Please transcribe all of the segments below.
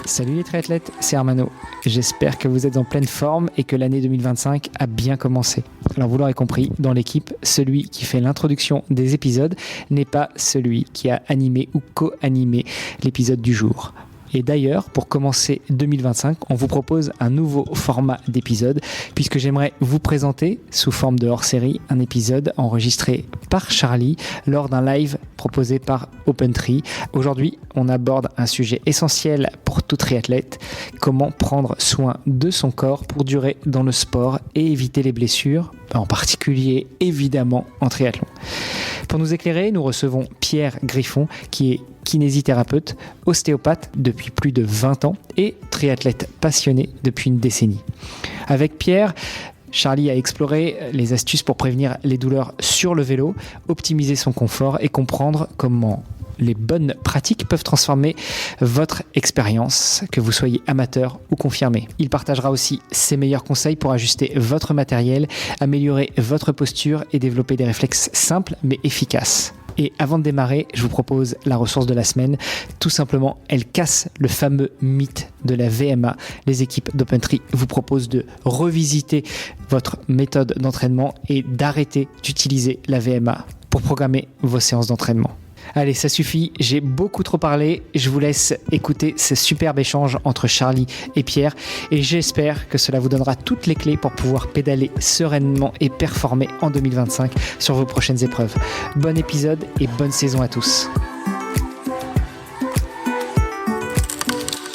Salut les triathlètes, c'est Armano. J'espère que vous êtes en pleine forme et que l'année 2025 a bien commencé. Alors vous l'aurez compris, dans l'équipe, celui qui fait l'introduction des épisodes n'est pas celui qui a animé ou co-animé l'épisode du jour. Et d'ailleurs, pour commencer 2025, on vous propose un nouveau format d'épisode puisque j'aimerais vous présenter, sous forme de hors-série, un épisode enregistré par Charlie lors d'un live proposé par OpenTree. Aujourd'hui, on aborde un sujet essentiel pour tout triathlète, comment prendre soin de son corps pour durer dans le sport et éviter les blessures, en particulier évidemment en triathlon. Pour nous éclairer, nous recevons Pierre Griffon qui est kinésithérapeute, ostéopathe depuis plus de 20 ans et triathlète passionné depuis une décennie. Avec Pierre, Charlie a exploré les astuces pour prévenir les douleurs sur le vélo, optimiser son confort et comprendre comment les bonnes pratiques peuvent transformer votre expérience, que vous soyez amateur ou confirmé. Il partagera aussi ses meilleurs conseils pour ajuster votre matériel, améliorer votre posture et développer des réflexes simples mais efficaces. Et avant de démarrer, je vous propose la ressource de la semaine. Tout simplement, elle casse le fameux mythe de la VMA. Les équipes d'OpenTree vous proposent de revisiter votre méthode d'entraînement et d'arrêter d'utiliser la VMA pour programmer vos séances d'entraînement. Allez, ça suffit, j'ai beaucoup trop parlé. Je vous laisse écouter ce superbe échange entre Charlie et Pierre et j'espère que cela vous donnera toutes les clés pour pouvoir pédaler sereinement et performer en 2025 sur vos prochaines épreuves. Bon épisode et bonne saison à tous.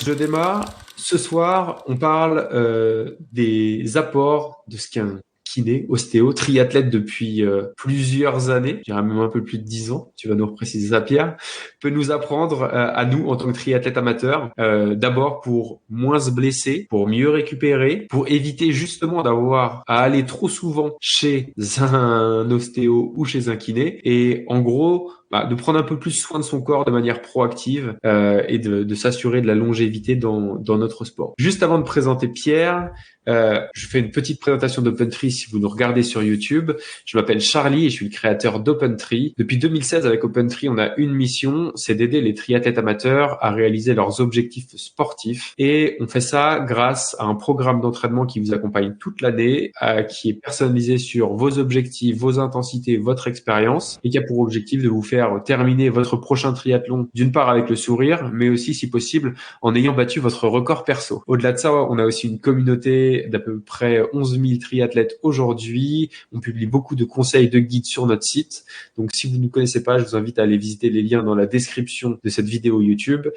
Je démarre. Ce soir, on parle des apports de ce qu'un kiné, ostéo, triathlète depuis plusieurs années, je dirais même un peu plus de 10 ans, tu vas nous repréciser ça Pierre, peut nous apprendre à nous en tant que triathlète amateur, d'abord pour moins se blesser, pour mieux récupérer, pour éviter justement d'avoir à aller trop souvent chez un ostéo ou chez un kiné et en gros de prendre un peu plus soin de son corps de manière proactive et de s'assurer de la longévité dans notre sport. Juste avant de présenter Pierre, je fais une petite présentation d'OpenTree si vous nous regardez sur YouTube. Je m'appelle Charlie et je suis le créateur d'OpenTree. Depuis 2016, avec OpenTree, on a une mission, c'est d'aider les triathlètes amateurs à réaliser leurs objectifs sportifs. Et on fait ça grâce à un programme d'entraînement qui vous accompagne toute l'année, qui est personnalisé sur vos objectifs, vos intensités, votre expérience et qui a pour objectif de vous faire terminer votre prochain triathlon d'une part avec le sourire, mais aussi si possible en ayant battu votre record perso. Au-delà de ça, on a aussi une communauté d'à peu près 11 000 triathlètes aujourd'hui. On publie beaucoup de conseils, de guides sur notre site. Donc si vous ne nous connaissez pas, je vous invite à aller visiter les liens dans la description de cette vidéo YouTube.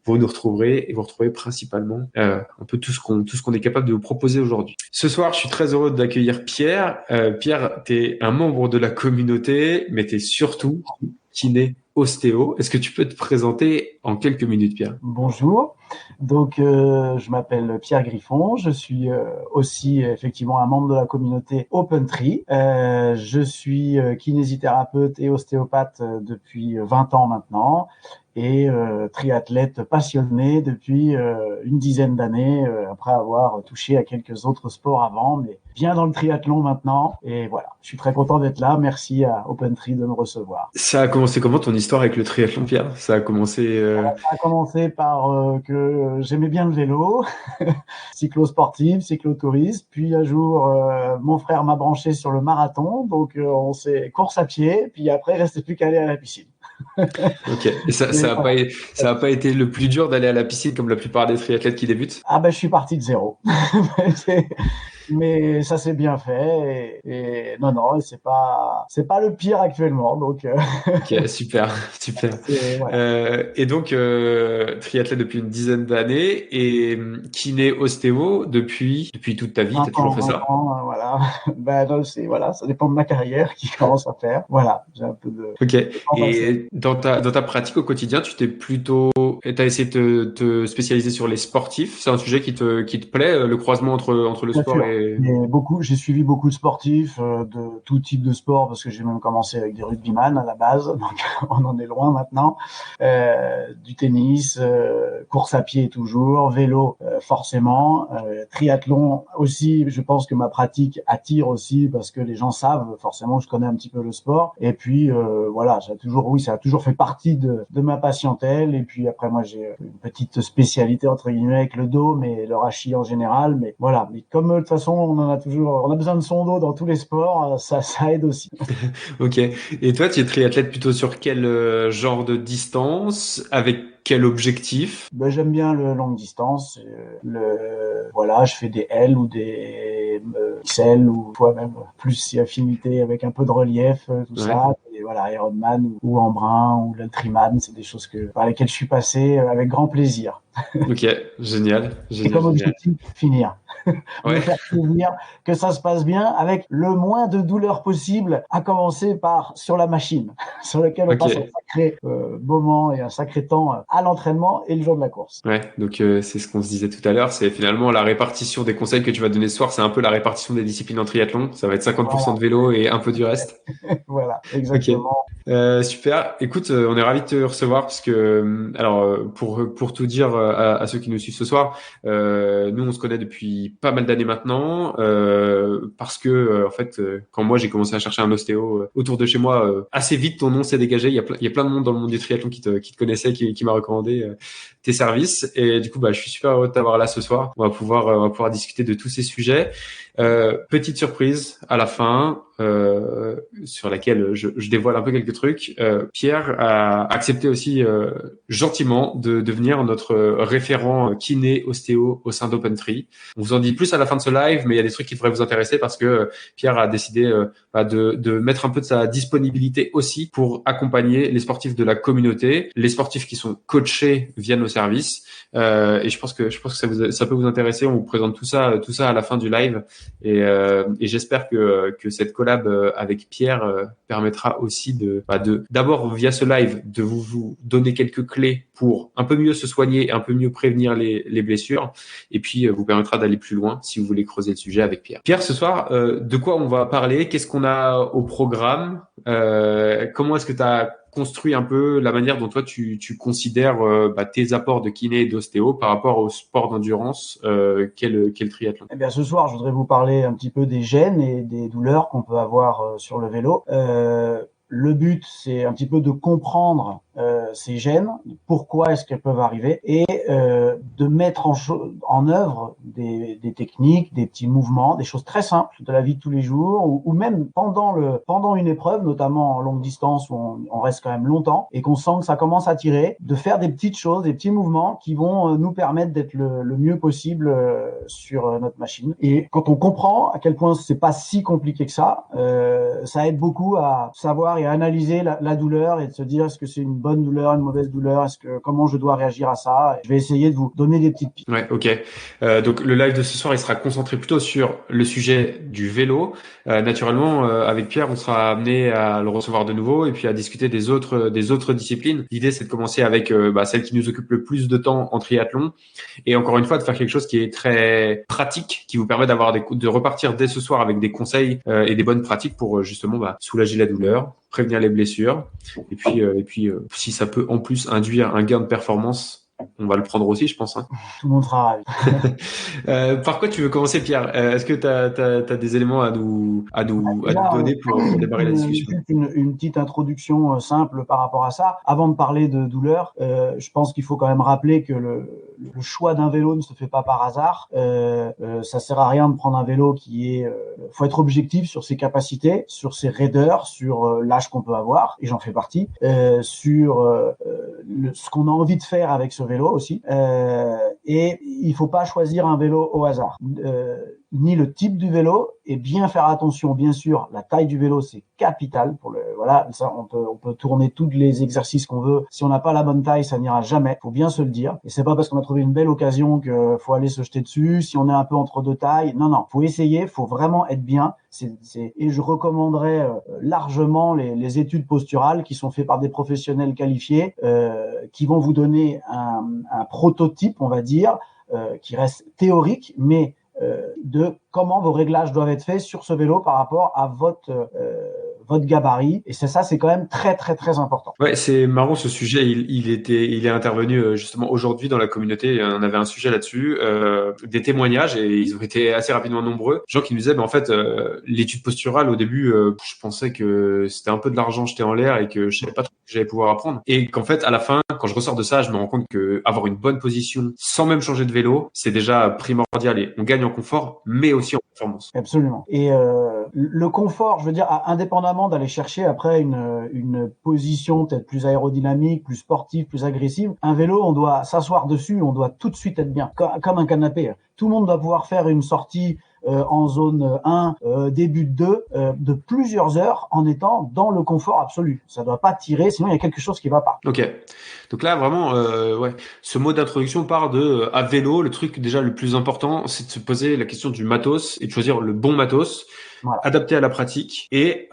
Vous nous retrouverez et vous retrouverez principalement un peu tout ce qu'on est capable de vous proposer aujourd'hui. Ce soir, je suis très heureux d'accueillir Pierre. Pierre, tu es un membre de la communauté, mais tu es surtout kiné ostéo. Est-ce que tu peux te présenter en quelques minutes, Pierre ? Bonjour. Donc, je m'appelle Pierre Griffon. Je suis aussi effectivement un membre de la communauté OpenTree. Je suis kinésithérapeute et ostéopathe depuis 20 ans maintenant et triathlète passionné depuis une dizaine d'années après avoir touché à quelques autres sports avant, mais bien dans le triathlon maintenant. Et voilà, je suis très content d'être là. Merci à OpenTree de me recevoir. Ça a commencé comment ton histoire avec le triathlon, Pierre ? Ça a commencé Ça a commencé par que j'aimais bien le vélo, cyclo-sportif, cyclotourisme. Puis un jour, mon frère m'a branché sur le marathon, donc on s'est course à pied. Puis après, il restait plus qu'à aller à la piscine. Ok. Et ça a pas été le plus dur d'aller à la piscine comme la plupart des triathlètes qui débutent ? Ah ben, je suis parti de zéro. Mais ça s'est bien fait et non, c'est pas le pire actuellement, donc. Ok, super. Et donc triathlète depuis une dizaine d'années et kiné ostéo depuis toute ta vie, t'as toujours fait ça ? Voilà. Ben non, voilà, ça dépend de ma carrière qui commence à faire. Voilà, j'ai un peu de. Ok. Et dans ta pratique au quotidien, t'as essayé de te spécialiser sur les sportifs. C'est un sujet qui te plaît, le croisement entre le Bien sport sûr. et. J'ai suivi beaucoup de sportifs de tout type de sport parce que j'ai même commencé avec des rugbyman à la base, donc on en est loin maintenant. Du tennis, course à pied toujours, vélo forcément. Triathlon aussi, je pense que ma pratique attire aussi parce que les gens savent forcément que je connais un petit peu le sport. Et puis voilà, ça a toujours fait partie de ma patientèle. Et puis après, moi, j'ai une petite spécialité entre guillemets avec le dos, mais le rachis en général. Mais voilà, mais comme de toute façon, on a besoin de son dos dans tous les sports, ça aide aussi. Ok. Et toi, tu es triathlète plutôt sur quel genre de distance, avec quel objectif? Ben, j'aime bien le longue distance. Voilà, je fais des L ou des XL ou toi même plus si affinité avec un peu de relief, tout Ouais. ça. Et voilà, Ironman ou Embrun ou l'Ultraman, c'est des choses par lesquelles je suis passé avec grand plaisir. Ok. Génial. Et Génial, comme génial. objectif, finir. Me Ouais. faire plaisir, que ça se passe bien avec le moins de douleur possible, à commencer par sur la machine, sur lequel on passe un Ok. sacré moment et un sacré temps à l'entraînement et le jour de la course. Ouais, donc c'est ce qu'on se disait tout à l'heure, c'est finalement la répartition des conseils que tu vas donner ce soir, c'est un peu la répartition des disciplines en triathlon. Ça va être 50% Voilà, de vélo et un peu du reste. voilà, Ok, exactement. super. Écoute, on est ravis de te recevoir parce que, alors, pour tout dire à ceux qui nous suivent ce soir, nous on se connaît depuis pas mal d'années maintenant, parce que en fait, quand moi j'ai commencé à chercher un ostéo autour de chez moi, assez vite ton nom s'est dégagé. Il y a plein de monde dans le monde du triathlon qui te connaissait, qui m'a recommandé tes services. Et du coup, bah, je suis super heureux de t'avoir là ce soir. On va pouvoir discuter de tous ces sujets. Petite surprise à la fin, sur laquelle je dévoile un peu quelques trucs. Pierre a accepté aussi gentiment de devenir notre référent kiné ostéo au sein d'OpenTree. On vous en dit plus à la fin de ce live, mais il y a des trucs qui devraient vous intéresser parce que Pierre a décidé de mettre un peu de sa disponibilité aussi pour accompagner les sportifs de la communauté, les sportifs qui sont coachés via nos services. Et je pense que ça peut vous intéresser. On vous présente tout ça à la fin du live. Et j'espère que cette collab avec Pierre permettra aussi d'abord via ce live de vous donner quelques clés pour un peu mieux se soigner et un peu mieux prévenir les blessures, et puis vous permettra d'aller plus loin si vous voulez creuser le sujet avec Pierre. Pierre, ce soir, de quoi on va parler? Qu'est-ce qu'on a au programme? Comment est-ce que tu as construit un peu la manière dont toi tu considères tes apports de kiné et d'ostéo par rapport au sport d'endurance qu'est le triathlon? Eh bien, ce soir, je voudrais vous parler un petit peu des gènes et des douleurs qu'on peut avoir sur le vélo. Le but, c'est un petit peu de comprendre ces gènes, pourquoi est-ce qu'elles peuvent arriver, et de mettre en œuvre des techniques, des petits mouvements, des choses très simples de la vie de tous les jours, ou même pendant une épreuve, notamment en longue distance où on reste quand même longtemps et qu'on sent que ça commence à tirer, de faire des petites choses, des petits mouvements qui vont nous permettre d'être le mieux possible sur notre machine. Et quand on comprend à quel point c'est pas si compliqué que ça aide beaucoup à savoir et à analyser la douleur et de se dire est-ce que c'est une bonne douleur, une mauvaise douleur, comment je dois réagir à ça. Je vais essayer de vous donner des petites pistes. Ouais, ok. Donc le live de ce soir, il sera concentré plutôt sur le sujet du vélo. Naturellement, avec Pierre, on sera amené à le recevoir de nouveau et puis à discuter des autres disciplines. L'idée, c'est de commencer avec celle qui nous occupe le plus de temps en triathlon, et encore une fois de faire quelque chose qui est très pratique, qui vous permet de repartir dès ce soir avec des conseils et des bonnes pratiques pour justement soulager la douleur, prévenir les blessures, et puis si ça peut en plus induire un gain de performance, on va le prendre aussi, je pense. Hein. Tout le monde sera ravi. Par quoi tu veux commencer, Pierre? Est-ce que tu as des éléments à nous donner pour démarrer la discussion? Juste une petite introduction simple par rapport à ça. Avant de parler de douleur, je pense qu'il faut quand même rappeler que le choix d'un vélo ne se fait pas par hasard. Ça sert à rien de prendre un vélo faut être objectif sur ses capacités, sur ses raideurs, sur l'âge qu'on peut avoir, et j'en fais partie, sur ce qu'on a envie de faire avec ce vélo aussi. Et il faut pas choisir un vélo au hasard. Ni le type du vélo, et bien faire attention, bien sûr, la taille du vélo, c'est capital voilà, ça, on peut tourner tous les exercices qu'on veut. Si on n'a pas la bonne taille, ça n'ira jamais. Faut bien se le dire. Et c'est pas parce qu'on a trouvé une belle occasion que faut aller se jeter dessus. Si on est un peu entre deux tailles, non, faut essayer, faut vraiment être bien. Et je recommanderais largement les études posturales qui sont faites par des professionnels qualifiés, qui vont vous donner un prototype, on va dire, qui reste théorique, mais de comment vos réglages doivent être faits sur ce vélo par rapport à votre gabarit. Et c'est quand même très, très, très important. Ouais, c'est marrant ce sujet. Il est intervenu justement aujourd'hui dans la communauté. On avait un sujet là-dessus, des témoignages, et ils ont été assez rapidement nombreux. Gens qui nous disaient, en fait, l'étude posturale au début, je pensais que c'était un peu de l'argent jeté en l'air et que je savais pas trop ce que j'allais pouvoir apprendre. Et qu'en fait, à la fin, quand je ressors de ça, je me rends compte que avoir une bonne position sans même changer de vélo, c'est déjà primordial, et on gagne en confort, mais aussi en performance. Absolument. Et le confort, je veux dire, indépendamment d'aller chercher après une position peut-être plus aérodynamique, plus sportive, plus agressive, un vélo, on doit s'asseoir dessus, on doit tout de suite être bien, comme un canapé. Tout le monde doit pouvoir faire une sortie en zone 1, début de 2, de plusieurs heures en étant dans le confort absolu. Ça doit pas tirer, sinon il y a quelque chose qui va pas. Ok. Donc là, vraiment, ce mot d'introduction part de à vélo. Le truc déjà le plus important, c'est de se poser la question du matos et de choisir le bon matos, Voilà. adapté à la pratique, et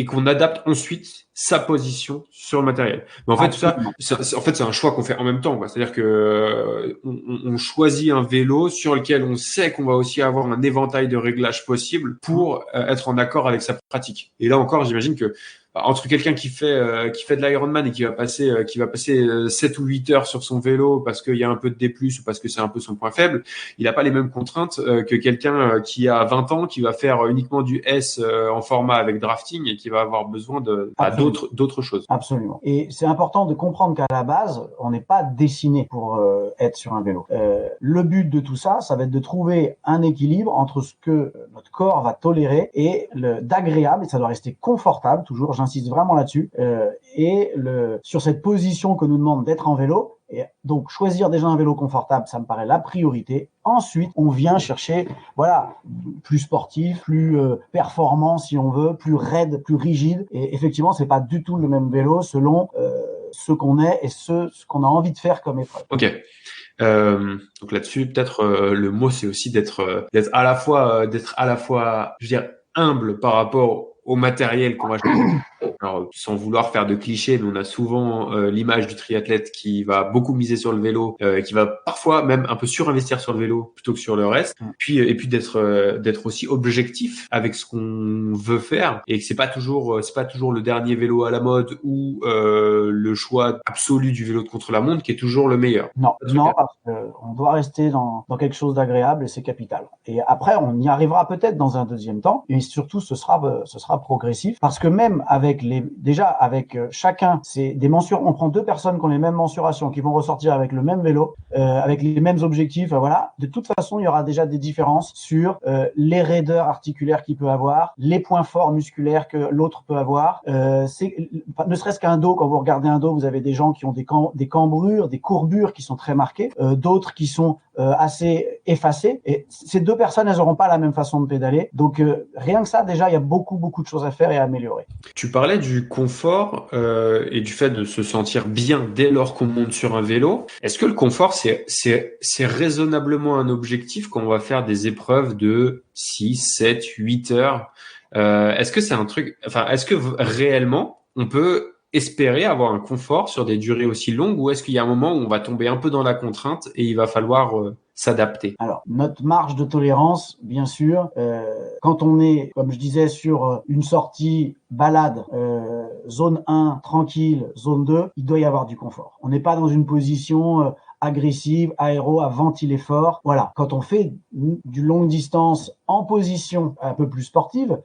qu'on adapte ensuite sa position sur le matériel. Mais en fait, Absolument. tout ça, c'est un choix qu'on fait en même temps, quoi. C'est-à-dire que on choisit un vélo sur lequel on sait qu'on va aussi avoir un éventail de réglages possibles pour être en accord avec sa pratique. Et là encore, j'imagine que entre quelqu'un qui fait de l'Ironman et qui va passer 7 ou 8 heures sur son vélo parce qu'il y a un peu de D+, ou parce que c'est un peu son point faible, il n'a pas les mêmes contraintes que quelqu'un qui a 20 ans, qui va faire uniquement du S en format avec drafting, et qui va avoir besoin d'autres choses. Absolument. Et c'est important de comprendre qu'à la base, on n'est pas dessiné pour être sur un vélo. Le but de tout ça, ça va être de trouver un équilibre entre ce que notre corps va tolérer et d'agréable, et ça doit rester confortable, toujours, j'insiste vraiment là-dessus, et sur cette position que nous demande d'être en vélo. Et donc, choisir déjà un vélo confortable, ça me paraît la priorité. Ensuite, on vient chercher, plus sportif, plus performant si on veut, plus raide, plus rigide. Et effectivement, c'est pas du tout le même vélo selon ce qu'on est et ce qu'on a envie de faire comme épreuve. Ok. Donc là-dessus, peut-être le mot, c'est aussi d'être à la fois, je veux dire, humble par rapport au matériel qu'on va choisir. Alors, sans vouloir faire de clichés, mais on a souvent l'image du triathlète qui va beaucoup miser sur le vélo, qui va parfois même un peu surinvestir sur le vélo plutôt que sur le reste. Et puis d'être aussi objectif avec ce qu'on veut faire, et que c'est pas toujours le dernier vélo à la mode ou le choix absolu du vélo de contre-la-montre qui est toujours le meilleur. Non, parce qu'on doit rester dans quelque chose d'agréable, et c'est capital. Et après, on y arrivera peut-être dans un deuxième temps, et surtout ce sera progressif, parce que même avec chacun, c'est des mensurations. On prend deux personnes qui ont les mêmes mensurations, qui vont ressortir avec le même vélo, avec les mêmes objectifs. Voilà. De toute façon, il y aura déjà des différences sur les raideurs articulaires qu'il peut avoir, les points forts musculaires que l'autre peut avoir. Ne serait-ce qu'un dos. Quand vous regardez un dos, vous avez des gens qui ont des cambrures, des courbures qui sont très marquées, d'autres qui sont assez effacées. Et ces deux personnes, elles n'auront pas la même façon de pédaler. Donc rien que ça, déjà, il y a beaucoup de choses à faire et à améliorer. Tu parlais du confort et du fait de se sentir bien dès lors qu'on monte sur un vélo. Est-ce que le confort, c'est raisonnablement un objectif quand on va faire des épreuves de 6, 7, 8 heures? Est-ce que c'est un truc, est-ce que réellement on peut espérer avoir un confort sur des durées aussi longues, ou est-ce qu'il y a un moment où on va tomber un peu dans la contrainte et il va falloir s'adapter? Alors, notre marge de tolérance, bien sûr, quand on est, comme je disais, sur une sortie balade, zone 1, tranquille, zone 2, il doit y avoir du confort. On n'est pas dans une position agressive, aéro, à ventiler fort. Voilà. Quand on fait du longue distance en position un peu plus sportive,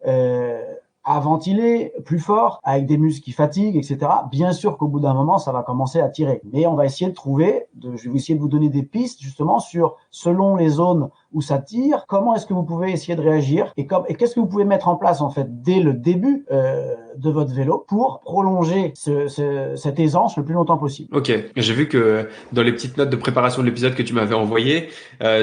à ventiler plus fort, avec des muscles qui fatiguent, etc. Bien sûr qu'au bout d'un moment, ça va commencer à tirer. Mais on va essayer de je vais essayer de vous donner des pistes, justement, sur, selon les zones où ça tire, comment est-ce que vous pouvez essayer de réagir, et qu'est-ce que vous pouvez mettre en place, en fait, dès le début de votre vélo pour prolonger cette aisance le plus longtemps possible. Ok. J'ai vu que dans les petites notes de préparation de l'épisode que tu m'avais envoyé,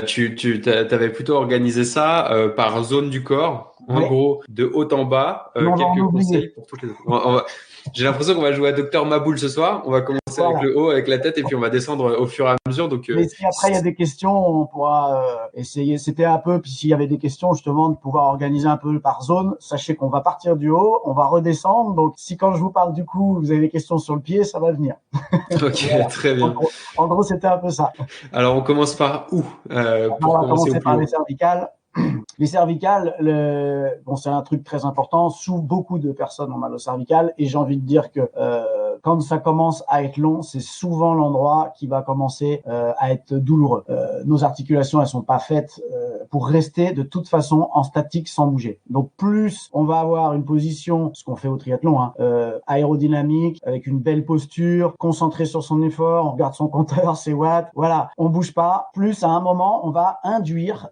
tu t'avais plutôt organisé ça par zone du corps. En gros, de haut en bas, quelques conseils pour toutes les autres. J'ai l'impression qu'on va jouer à Docteur Maboul ce soir. On va commencer avec le haut, avec la tête, et puis on va descendre au fur et à mesure. Donc, mais si après il y a des questions, on pourra essayer. C'était un peu, puis s'il y avait des questions justement, de pouvoir organiser un peu par zone. Sachez qu'on va partir du haut, on va redescendre. Donc si quand je vous parle du coup, vous avez des questions sur le pied, ça va venir. Ok, voilà. Très bien. En gros, c'était un peu ça. Alors on commence par où on va commencer par les cervicales. Les cervicales, bon, c'est un truc très important. Beaucoup de personnes ont mal aux cervicales et j'ai envie de dire que quand ça commence à être long, c'est souvent l'endroit qui va commencer à être douloureux. Nos articulations, elles sont pas faites pour rester de toute façon en statique sans bouger. Donc plus on va avoir une position, ce qu'on fait au triathlon, aérodynamique, avec une belle posture, concentré sur son effort, on regarde son compteur, ses watts, voilà, on bouge pas. Plus à un moment, on va induire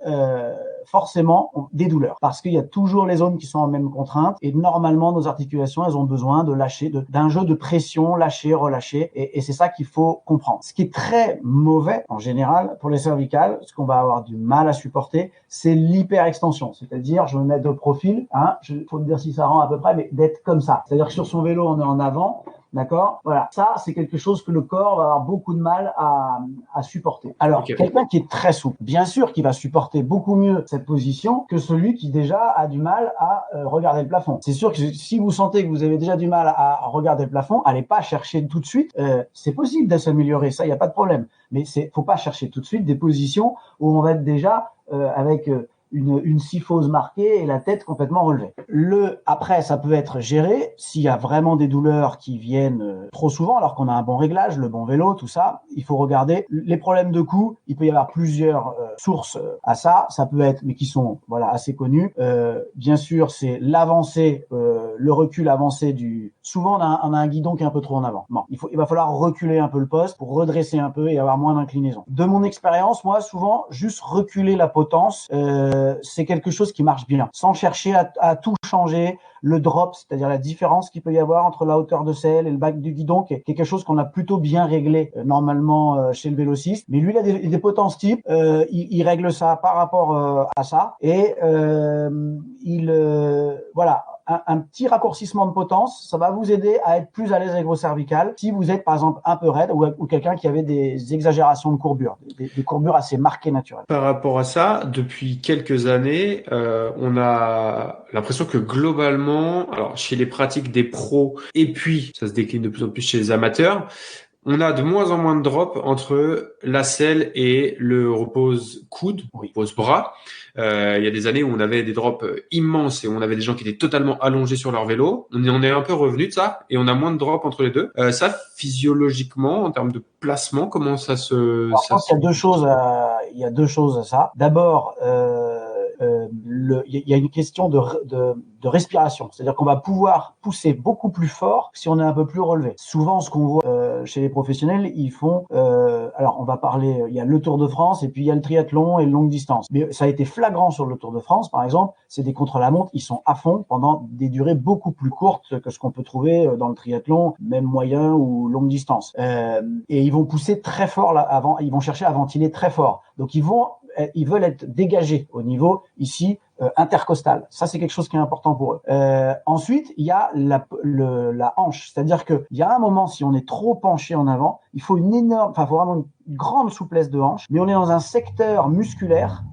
forcément des douleurs parce qu'il y a toujours les zones qui sont en même contrainte et normalement nos articulations elles ont besoin de lâcher, d'un jeu de pression, lâcher, relâcher et c'est ça qu'il faut comprendre. Ce qui est très mauvais en général pour les cervicales, ce qu'on va avoir du mal à supporter, c'est l'hyperextension, c'est-à-dire je me mets de profil, faut me dire si ça rend à peu près, mais d'être comme ça, c'est-à-dire que sur son vélo on est en avant. D'accord? Voilà. Ça, c'est quelque chose que le corps va avoir beaucoup de mal à supporter. Alors, quelqu'un qui est très souple, bien sûr qu'il va supporter beaucoup mieux cette position que celui qui déjà a du mal à regarder le plafond. C'est sûr que si vous sentez que vous avez déjà du mal à regarder le plafond, allez pas chercher tout de suite. C'est possible de s'améliorer, ça, il n'y a pas de problème. Mais faut pas chercher tout de suite des positions où on va être déjà avec une syphose marquée et la tête complètement relevée. Après, ça peut être géré s'il y a vraiment des douleurs qui viennent trop souvent, alors qu'on a un bon réglage, le bon vélo, tout ça. Il faut regarder les problèmes de cou. Il peut y avoir plusieurs sources à ça. Ça peut être, mais qui sont assez connues. Bien sûr, c'est l'avancée, le recul avancé du. Souvent, on a un guidon qui est un peu trop en avant. Bon, il va falloir reculer un peu le poste pour redresser un peu et avoir moins d'inclinaison. De mon expérience, moi, souvent, juste reculer la potence. C'est quelque chose qui marche bien, sans chercher à tout changer. Le drop, c'est-à-dire la différence qu'il peut y avoir entre la hauteur de selle et le bas du guidon, qui est quelque chose qu'on a plutôt bien réglé normalement chez le vélociste. Mais lui, il a des potences type, il règle ça par rapport à ça, et voilà. Un petit raccourcissement de potence, ça va vous aider à être plus à l'aise avec vos cervicales si vous êtes par exemple un peu raide ou quelqu'un qui avait des exagérations de courbure, des courbures assez marquées naturelles. Par rapport à ça, depuis quelques années, on a l'impression que globalement, alors chez les pratiques des pros et puis ça se décline de plus en plus chez les amateurs, on a de moins en moins de drop entre la selle et le repose coude, repose bras. Il y a des années où on avait des drops immenses et on avait des gens qui étaient totalement allongés sur leur vélo. On est un peu revenu de ça et on a moins de drops entre les deux. Ça, physiologiquement, en termes de placement, comment ça se... Alors, je pense qu'il y a deux choses à ça. D'abord, il y a une question de respiration. C'est-à-dire qu'on va pouvoir pousser beaucoup plus fort si on est un peu plus relevé. Souvent, ce qu'on voit chez les professionnels, ils font... alors, on va parler... Il y a le Tour de France et puis il y a le triathlon et le longue distance. Mais ça a été flagrant sur le Tour de France, par exemple. C'est des contre-la-montre. Ils sont à fond pendant des durées beaucoup plus courtes que ce qu'on peut trouver dans le triathlon, même moyen ou longue distance. Et ils vont pousser très fort là, avant. Ils vont chercher à ventiler très fort. Donc, ils veulent être dégagés au niveau ici intercostal. Ça, c'est quelque chose qui est important pour eux. Ensuite, il y a la hanche, c'est-à-dire que il y a un moment, si on est trop penché en avant, il faut faut vraiment une grande souplesse de hanche, mais on est dans un secteur musculaire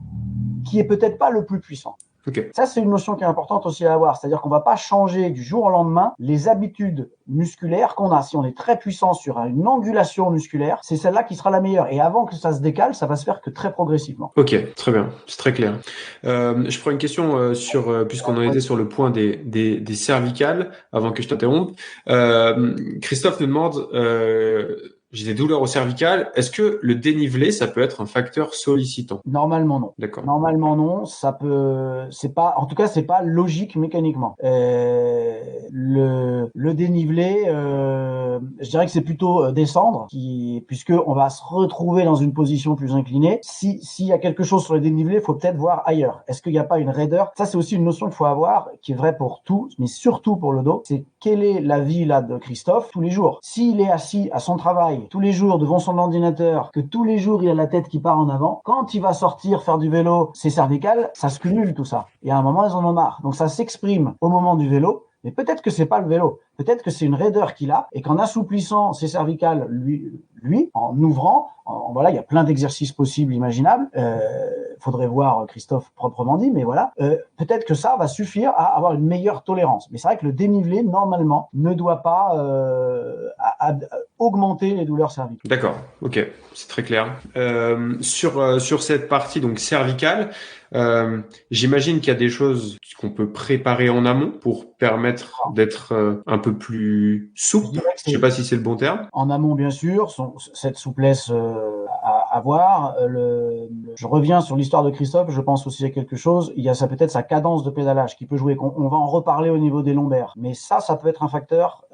qui est peut-être pas le plus puissant. Okay. Ça, c'est une notion qui est importante aussi à avoir. C'est-à-dire qu'on va pas changer du jour au lendemain les habitudes musculaires qu'on a. Si on est très puissant sur une angulation musculaire, c'est celle-là qui sera la meilleure. Et avant que ça se décale, ça va se faire que très progressivement. Ok, très bien. C'est très clair. Je prends une question puisqu'on en était sur le point des cervicales, avant que je t'interrompe. Christophe nous demande... j'ai des douleurs au cervical. Est-ce que le dénivelé, ça peut être un facteur sollicitant? Normalement, non. D'accord. Normalement, non. Ça peut, c'est pas, en tout cas, c'est pas logique mécaniquement. Le dénivelé, je dirais que c'est plutôt descendre, puisque on va se retrouver dans une position plus inclinée. S'il y a quelque chose sur le dénivelé, il faut peut-être voir ailleurs. Est-ce qu'il n'y a pas une raideur? Ça, c'est aussi une notion qu'il faut avoir, qui est vraie pour tout, mais surtout pour le dos. C'est quelle est la vie là de Christophe tous les jours? S'il est assis à son travail tous les jours devant son ordinateur, que tous les jours il a la tête qui part en avant, quand il va sortir faire du vélo, ses cervicales, ça se cumule tout ça. Et à un moment, elles en ont marre. Donc ça s'exprime au moment du vélo, mais peut-être que c'est pas le vélo. Peut-être que c'est une raideur qu'il a et qu'en assouplissant ses cervicales, lui, en ouvrant, voilà, il y a plein d'exercices possibles, imaginables. faudrait voir Christophe proprement dit, mais voilà, peut-être que ça va suffire à avoir une meilleure tolérance. Mais c'est vrai que le dénivelé, normalement, ne doit pas augmenter les douleurs cervicales. D'accord, ok, c'est très clair. Sur cette partie donc cervicale, j'imagine qu'il y a des choses qu'on peut préparer en amont pour permettre d'être un peu plus souple. Je sais pas si c'est le bon terme. En amont, bien sûr, cette souplesse à avoir. Je reviens sur l'histoire de Christophe. Je pense aussi à quelque chose. Il y a ça peut-être sa cadence de pédalage qui peut jouer. On va en reparler au niveau des lombaires. Mais ça peut être un facteur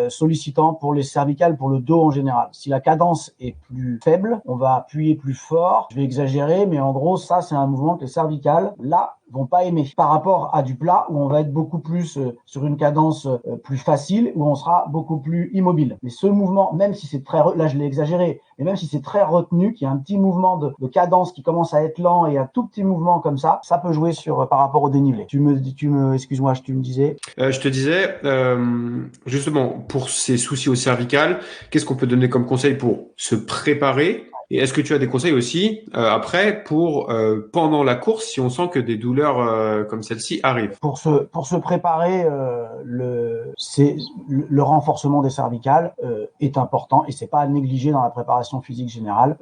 sollicitant pour les cervicales, pour le dos en général. Si la cadence est plus faible, on va appuyer plus fort. Je vais exagérer, mais en gros, ça, c'est un mouvement que les cervicales, là, vont pas aimer. Par rapport à du plat, où on va être beaucoup plus sur une cadence plus facile, où on sera beaucoup plus immobile. Mais ce mouvement, même si c'est très, là je l'ai exagéré, mais même si c'est très retenu, qu'il y a un petit mouvement de cadence qui commence à être lent et un tout petit mouvement comme ça peut jouer par rapport au dénivelé. Excuse-moi, tu me disais. Je te disais, justement, pour ces soucis au cervical, qu'est-ce qu'on peut donner comme conseil pour se préparer? Et est-ce que tu as des conseils aussi après pour pendant la course si on sent que des douleurs comme celle-ci arrivent? Pour se préparer, le renforcement des cervicales est important et c'est pas à négliger dans la préparation physique générale.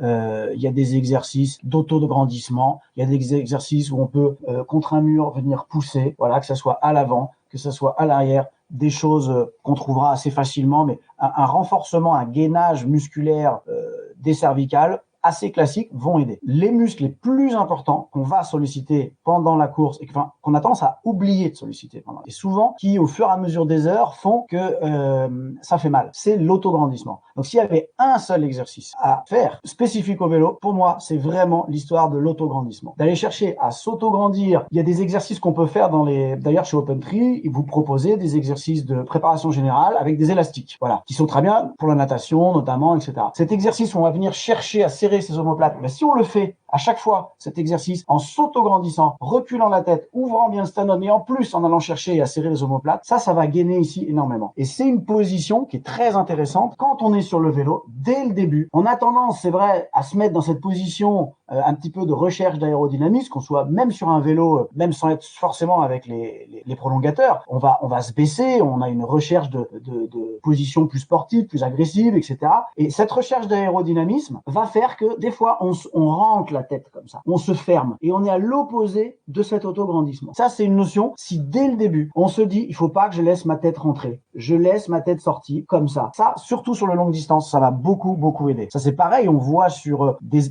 Il y a des exercices d'autograndissement, il y a des exercices où on peut contre un mur venir pousser, voilà, que ça soit à l'avant, que ça soit à l'arrière. Des choses qu'on trouvera assez facilement, mais un renforcement, un gainage musculaire des cervicales assez classiques vont aider. Les muscles les plus importants qu'on va solliciter pendant la course et qu'on a tendance à oublier de solliciter et souvent qui au fur et à mesure des heures font que ça fait mal, c'est l'autograndissement. Donc s'il y avait un seul exercice à faire spécifique au vélo, pour moi c'est vraiment l'histoire de l'autograndissement. D'aller chercher à s'autograndir. Il y a des exercices qu'on peut faire d'ailleurs chez OpenTree, ils vous proposez des exercices de préparation générale avec des élastiques, voilà, qui sont très bien pour la natation notamment, etc. Cet exercice où on va venir chercher à serrer ses omoplates, mais si on le fait à chaque fois, cet exercice, en s'autograndissant, reculant la tête, ouvrant bien le sternum et en plus en allant chercher à serrer les omoplates, ça va gainer ici énormément. Et c'est une position qui est très intéressante quand on est sur le vélo, dès le début. On a tendance, c'est vrai, à se mettre dans cette position un petit peu de recherche d'aérodynamisme, qu'on soit même sur un vélo, même sans être forcément avec les prolongateurs, on va se baisser, on a une recherche de position plus sportive, plus agressive, etc. Et cette recherche d'aérodynamisme va faire que des fois on rentre la tête comme ça, on se ferme et on est à l'opposé de cet autograndissement. Ça c'est une notion, si dès le début on se dit il faut pas que je laisse ma tête rentrer, je laisse ma tête sortie comme ça, surtout sur le longue distance, ça va beaucoup aider. Ça c'est pareil, on voit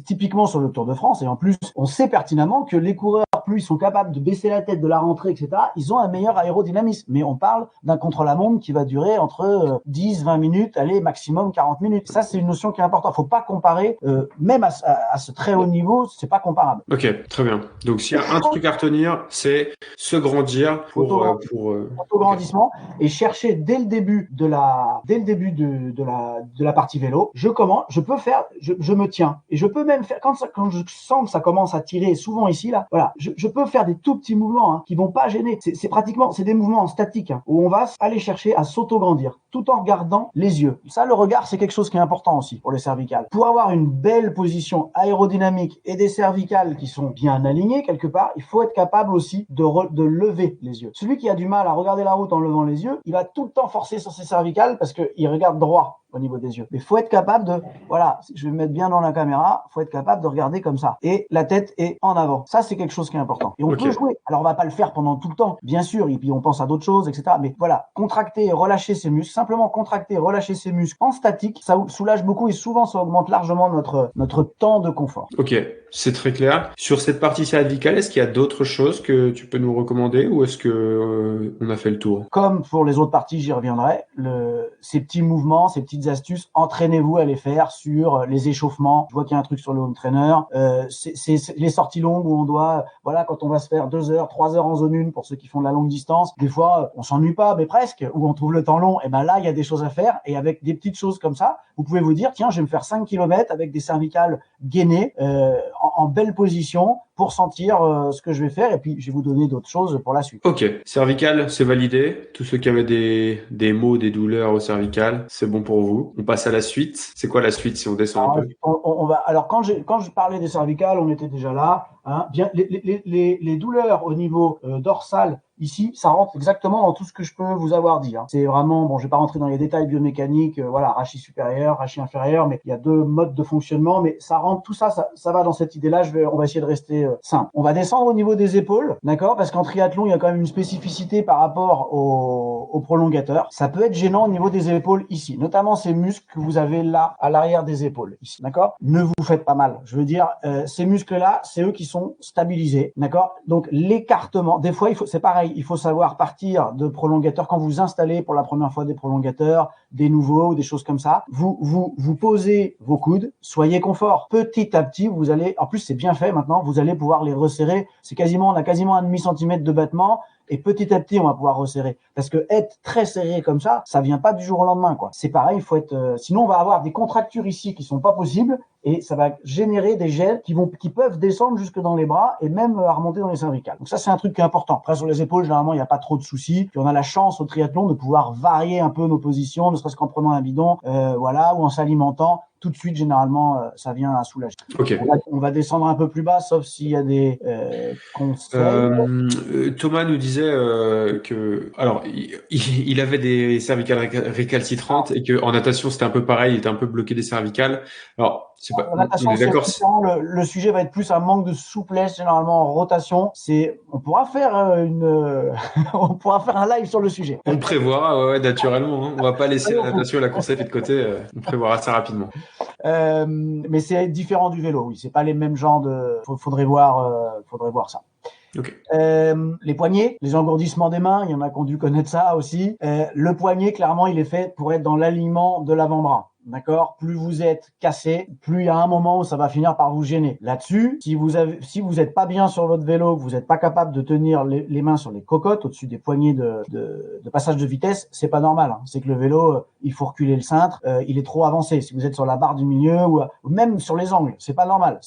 typiquement sur le Tour de France et en plus on sait pertinemment que les coureurs plus ils sont capables de baisser la tête, de la rentrer, etc. Ils ont un meilleur aérodynamisme, mais on parle d'un contre-la-montre qui va durer entre 10-20 minutes, allez maximum 40 minutes. Ça c'est une notion qui est importante, faut pas comparer même à ce très haut niveau, c'est pas comparable. Ok, très bien. Donc s'il y a un truc à retenir, c'est se grandir pour autograndissement et chercher dès le début de la partie vélo. Je me tiens et je peux même faire quand je sens que ça commence à tirer souvent ici là. Voilà, je peux faire des tout petits mouvements qui vont pas gêner. C'est des mouvements en statique où on va aller chercher à s'autograndir tout en regardant les yeux. Ça, le regard, c'est quelque chose qui est important aussi pour les cervicales. Pour avoir une belle position aérodynamique et des cervicales qui sont bien alignées quelque part, il faut être capable aussi de lever les yeux. Celui qui a du mal à regarder la route en levant les yeux, il va tout le temps forcer sur ses cervicales parce qu'il regarde droit au niveau des yeux. Mais il faut être capable je vais me mettre bien dans la caméra, il faut être capable de regarder comme ça. Et la tête est en avant. Ça, c'est quelque chose qui est important. Et on peut jouer. Alors, on va pas le faire pendant tout le temps, bien sûr, et puis on pense à d'autres choses, etc. Mais voilà, contracter et relâcher ses muscles, simplement contracter et relâcher ses muscles en statique, ça soulage beaucoup et souvent, ça augmente largement notre temps de confort. Ok, c'est très clair. Sur cette partie cervicale, est-ce qu'il y a d'autres choses que tu peux nous recommander ou est-ce que on a fait le tour? Comme pour les autres parties, j'y reviendrai. Ces petits mouvements, ces petites astuces, entraînez-vous à les faire sur les échauffements. Je vois qu'il y a un truc sur le home trainer. C'est les sorties longues où on doit, quand on va se faire 2 heures, 3 heures en zone 1 pour ceux qui font de la longue distance, des fois, on s'ennuie pas, mais presque, où on trouve le temps long. Et ben là, il y a des choses à faire. Et avec des petites choses comme ça, vous pouvez vous dire, tiens, je vais me faire 5 km avec des cervicales gainées, en belle position, pour sentir ce que je vais faire et puis je vais vous donner d'autres choses pour la suite. Ok, cervical, c'est validé. Tous ceux qui avaient des maux, des douleurs au cervical, c'est bon pour vous. On passe à la suite. C'est quoi la suite si on descend un peu? On va. Alors quand je parlais des cervicales, on était déjà là. Hein. Bien, les douleurs au niveau dorsal. Ici, ça rentre exactement dans tout ce que je peux vous avoir dit. Hein. C'est vraiment, bon, je vais pas rentrer dans les détails biomécaniques, voilà, rachis supérieur, rachis inférieur, mais il y a 2 modes de fonctionnement, mais ça rentre, tout ça, ça va dans cette idée-là. On va essayer de rester simple. On va descendre au niveau des épaules, d'accord, parce qu'en triathlon, il y a quand même une spécificité par rapport au prolongateur. Ça peut être gênant au niveau des épaules ici, notamment ces muscles que vous avez là, à l'arrière des épaules, ici, d'accord. Ne vous faites pas mal. Je veux dire, ces muscles-là, c'est eux qui sont stabilisés, d'accord. Donc l'écartement, des fois, c'est pareil. Il faut savoir partir de prolongateurs quand vous installez pour la première fois des prolongateurs, des nouveaux, des choses comme ça. Vous posez vos coudes, soyez confort. Petit à petit, vous allez, en plus c'est bien fait maintenant, vous allez pouvoir les resserrer. On a quasiment un demi-centimètre de battement. Et petit à petit, on va pouvoir resserrer. Parce que être très serré comme ça vient pas du jour au lendemain, quoi. C'est pareil, il faut être, sinon on va avoir des contractures ici qui sont pas possibles et ça va générer des gels qui peuvent descendre jusque dans les bras et même à remonter dans les cervicales. Donc ça, c'est un truc qui est important. Après, sur les épaules, généralement, il n'y a pas trop de soucis. Puis on a la chance au triathlon de pouvoir varier un peu nos positions, ne serait-ce qu'en prenant un bidon, voilà, ou en s'alimentant. Tout de suite, généralement, ça vient à soulager. Ok. On va descendre un peu plus bas, sauf s'il y a des conseils. Thomas nous disait que, alors, il avait des cervicales récalcitrantes et que en natation c'était un peu pareil, il était un peu bloqué des cervicales. Alors, c'est pas. En natation, on est d'accord. le sujet va être plus un manque de souplesse généralement en rotation. On pourra faire on pourra faire un live sur le sujet. On le prévoira, ouais, naturellement. Hein. On va pas laisser la natation et la course à pied de côté. On prévoira ça rapidement. Mais c'est différent du vélo. Oui, c'est pas les mêmes genres de. Faudrait voir ça. Okay. Les poignets, les engourdissements des mains, il y en a qui ont dû connaître ça aussi. Le poignet, clairement, il est fait pour être dans l'alignement de l'avant-bras. D'accord? Plus vous êtes cassé, plus il y a un moment où ça va finir par vous gêner. Là-dessus, si vous êtes pas bien sur votre vélo, que vous n'êtes pas capable de tenir les mains sur les cocottes au-dessus des poignées de passage de vitesse, c'est pas normal. Hein. C'est que le vélo, il faut reculer le cintre, il est trop avancé. Si vous êtes sur la barre du milieu ou même sur les angles, c'est pas normal.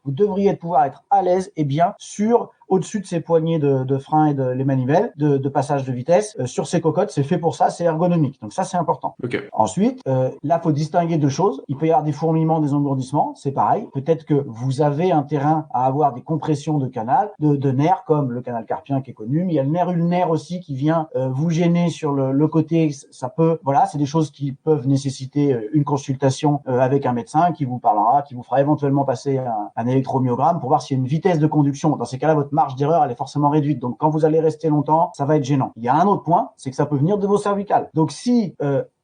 Vous devriez pouvoir être à l'aise et bien sûr au-dessus de ces poignées de frein et les manivelles de passage de vitesse, sur ces cocottes, c'est fait pour ça, c'est ergonomique. Donc ça, c'est important. Okay. Ensuite, là, faut distinguer 2 choses. Il peut y avoir des fourmillements, des engourdissements, c'est pareil. Peut-être que vous avez un terrain à avoir des compressions de canal, de nerfs, comme le canal carpien qui est connu, mais il y a le nerf ulnaire aussi qui vient vous gêner sur le côté. Ça peut, voilà, c'est des choses qui peuvent nécessiter une consultation avec un médecin qui vous parlera, qui vous fera éventuellement passer un électromyogramme pour voir s'il y a une vitesse de conduction. Dans ces cas-là, votre marge d'erreur, elle est forcément réduite. Donc, quand vous allez rester longtemps, ça va être gênant. Il y a un autre point, c'est que ça peut venir de vos cervicales. Donc, si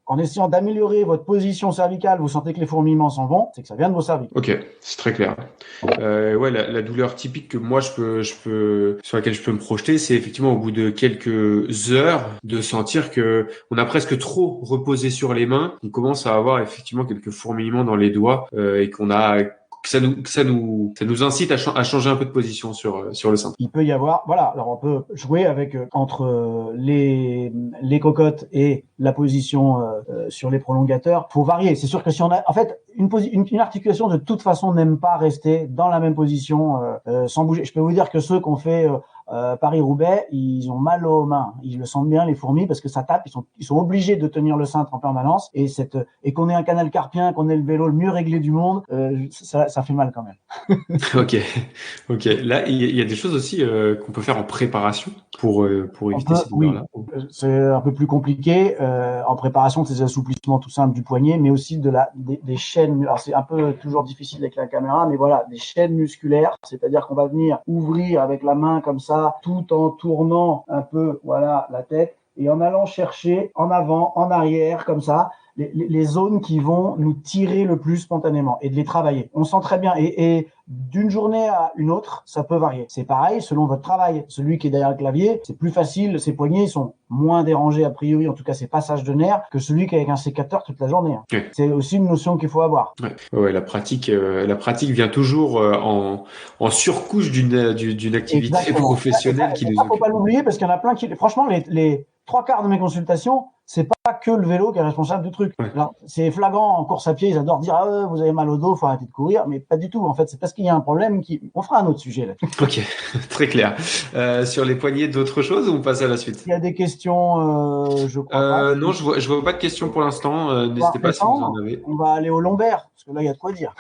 en essayant d'améliorer votre position cervicale, vous sentez que les fourmillements s'en vont, c'est que ça vient de vos cervicales. Ok, c'est très clair. Ouais, la douleur typique que moi sur laquelle je peux me projeter, c'est effectivement au bout de quelques heures de sentir que on a presque trop reposé sur les mains, on commence à avoir effectivement quelques fourmillements dans les doigts et que ça nous incite à changer un peu de position sur le cintre. Il peut y avoir, voilà, alors on peut jouer avec entre les cocottes et la position sur les prolongateurs. Faut varier. C'est sûr que si on a, en fait, une articulation de toute façon n'aime pas rester dans la même position sans bouger. Je peux vous dire que ceux qu'on fait Paris-Roubaix, ils ont mal aux mains. Ils le sentent bien, les fourmis, parce que ça tape. Ils sont obligés de tenir le cintre en permanence. Et qu'on ait un canal carpien, qu'on ait le vélo le mieux réglé du monde, ça fait mal quand même. Ok. Là, il y a des choses aussi qu'on peut faire en préparation pour éviter ces douleurs-là. Oui. C'est un peu plus compliqué. En préparation, c'est des assouplissements tout simples du poignet, mais aussi des chaînes. Alors c'est un peu toujours difficile avec la caméra, mais voilà, des chaînes musculaires. C'est-à-dire qu'on va venir ouvrir avec la main comme ça, tout en tournant un peu, voilà, la tête, et en allant chercher en avant, en arrière, comme ça, les zones qui vont nous tirer le plus spontanément et de les travailler. On sent très bien. Et d'une journée à une autre, ça peut varier. C'est pareil selon votre travail. Celui qui est derrière le clavier, c'est plus facile. Ses poignets sont moins dérangés a priori, en tout cas ses passages de nerfs, que celui qui est avec un sécateur toute la journée. Ouais. C'est aussi une notion qu'il faut avoir. Ouais, la pratique vient toujours en surcouche d'une activité Exactement. professionnelle qui nous occupe. Faut pas l'oublier parce qu'il y en a plein qui, franchement, les 3/4 de mes consultations, c'est pas pas que le vélo qui est responsable du truc. Ouais. Alors, c'est flagrant en course à pied, ils adorent dire vous avez mal au dos, faut arrêter de courir, mais pas du tout. En fait, c'est parce qu'il y a un problème on fera un autre sujet là. Ok, très clair. Sur les poignets, d'autres choses ou on passe à la suite? Il y a des questions, je crois pas. Non, je vois pas de questions pour l'instant. N'hésitez pas si vous en avez. On va aller au lombaire, parce que là, il y a de quoi dire.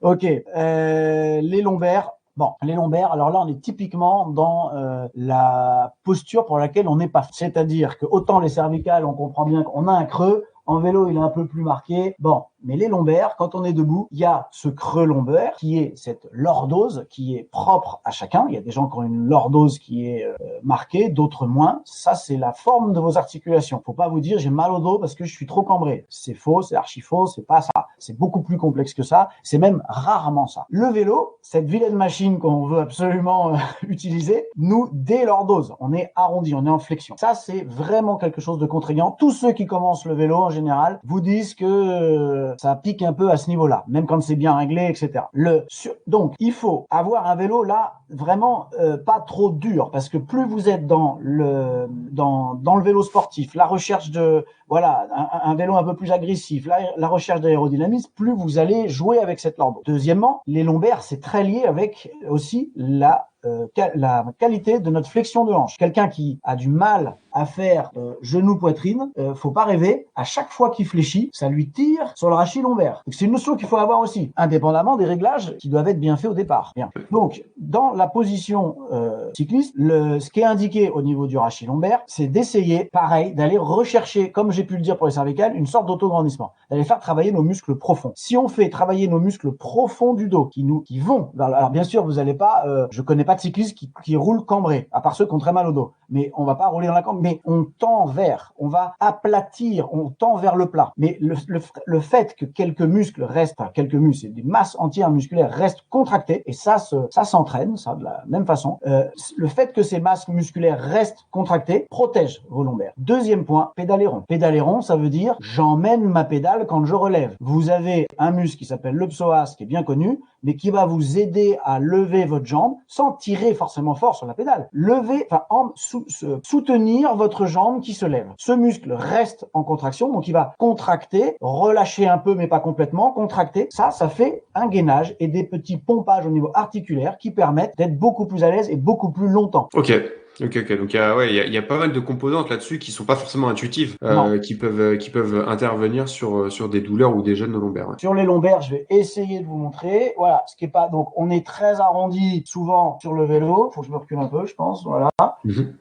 Ok, les lombaires. Bon, les lombaires, alors là, on est typiquement dans la posture pour laquelle on n'est pas. C'est-à-dire que autant les cervicales, on comprend bien qu'on a un creux, en vélo, il est un peu plus marqué. Bon, mais les lombaires, quand on est debout, il y a ce creux lombaire qui est cette lordose qui est propre à chacun. Il y a des gens qui ont une lordose qui est marquée, d'autres moins. Ça, c'est la forme de vos articulations. Faut pas vous dire j'ai mal au dos parce que je suis trop cambré. C'est faux, c'est archi faux, c'est pas ça. C'est beaucoup plus complexe que ça. C'est même rarement ça. Le vélo, cette vilaine machine qu'on veut absolument utiliser, nous délordose. On est arrondi, on est en flexion. Ça, c'est vraiment quelque chose de contraignant. Tous ceux qui commencent le vélo, en général, vous disent que ça pique un peu à ce niveau-là, même quand c'est bien réglé, etc. Donc, il faut avoir un vélo là vraiment pas trop dur, parce que plus vous êtes dans le vélo sportif, la recherche de un vélo un peu plus agressif, la recherche d'aérodynamisme, plus vous allez jouer avec cette lordose. Deuxièmement, les lombaires, c'est très lié avec aussi la qualité de notre flexion de hanche. Quelqu'un qui a du mal à faire genou-poitrine, faut pas rêver, à chaque fois qu'il fléchit, ça lui tire sur le rachis lombaire. Donc c'est une notion qu'il faut avoir aussi, indépendamment des réglages qui doivent être bien faits au départ. Bien. Donc, dans la position cycliste, ce qui est indiqué au niveau du rachis lombaire, c'est d'essayer, pareil, d'aller rechercher, comme j'ai pu le dire pour les cervicales, une sorte d'autograndissement, d'aller faire travailler nos muscles profonds. Si on fait travailler nos muscles profonds du dos, qui vont, alors bien sûr, vous allez pas, je connais pas de cyclistes qui roulent cambrés, à part ceux qui ont très mal au dos, mais on va pas rouler dans la cambre, mais on va aplatir, on tend vers le plat. Mais le fait que quelques muscles et des masses entières musculaires restent contractées, et ça s'entraîne, ça de la même façon, le fait que ces masses musculaires restent contractées protège vos lombaires. Deuxième point, pédaler rond. Pédaler rond, ça veut dire j'emmène ma pédale quand je relève. Vous avez un muscle qui s'appelle le psoas, qui est bien connu, mais qui va vous aider à lever votre jambe sans tirer forcément fort sur la pédale. Soutenir votre jambe qui se lève. Ce muscle reste en contraction, donc il va contracter, relâcher un peu, mais pas complètement, contracter. Ça fait un gainage et des petits pompages au niveau articulaire qui permettent d'être beaucoup plus à l'aise et beaucoup plus longtemps. Ok. Donc il y a pas mal de composantes là-dessus qui sont pas forcément intuitives, qui peuvent intervenir sur des douleurs ou des gènes lombaires. Ouais. Sur les lombaires, je vais essayer de vous montrer. Voilà, ce qui est pas, donc on est très arrondi souvent sur le vélo. Faut que je me recule un peu, je pense. Voilà.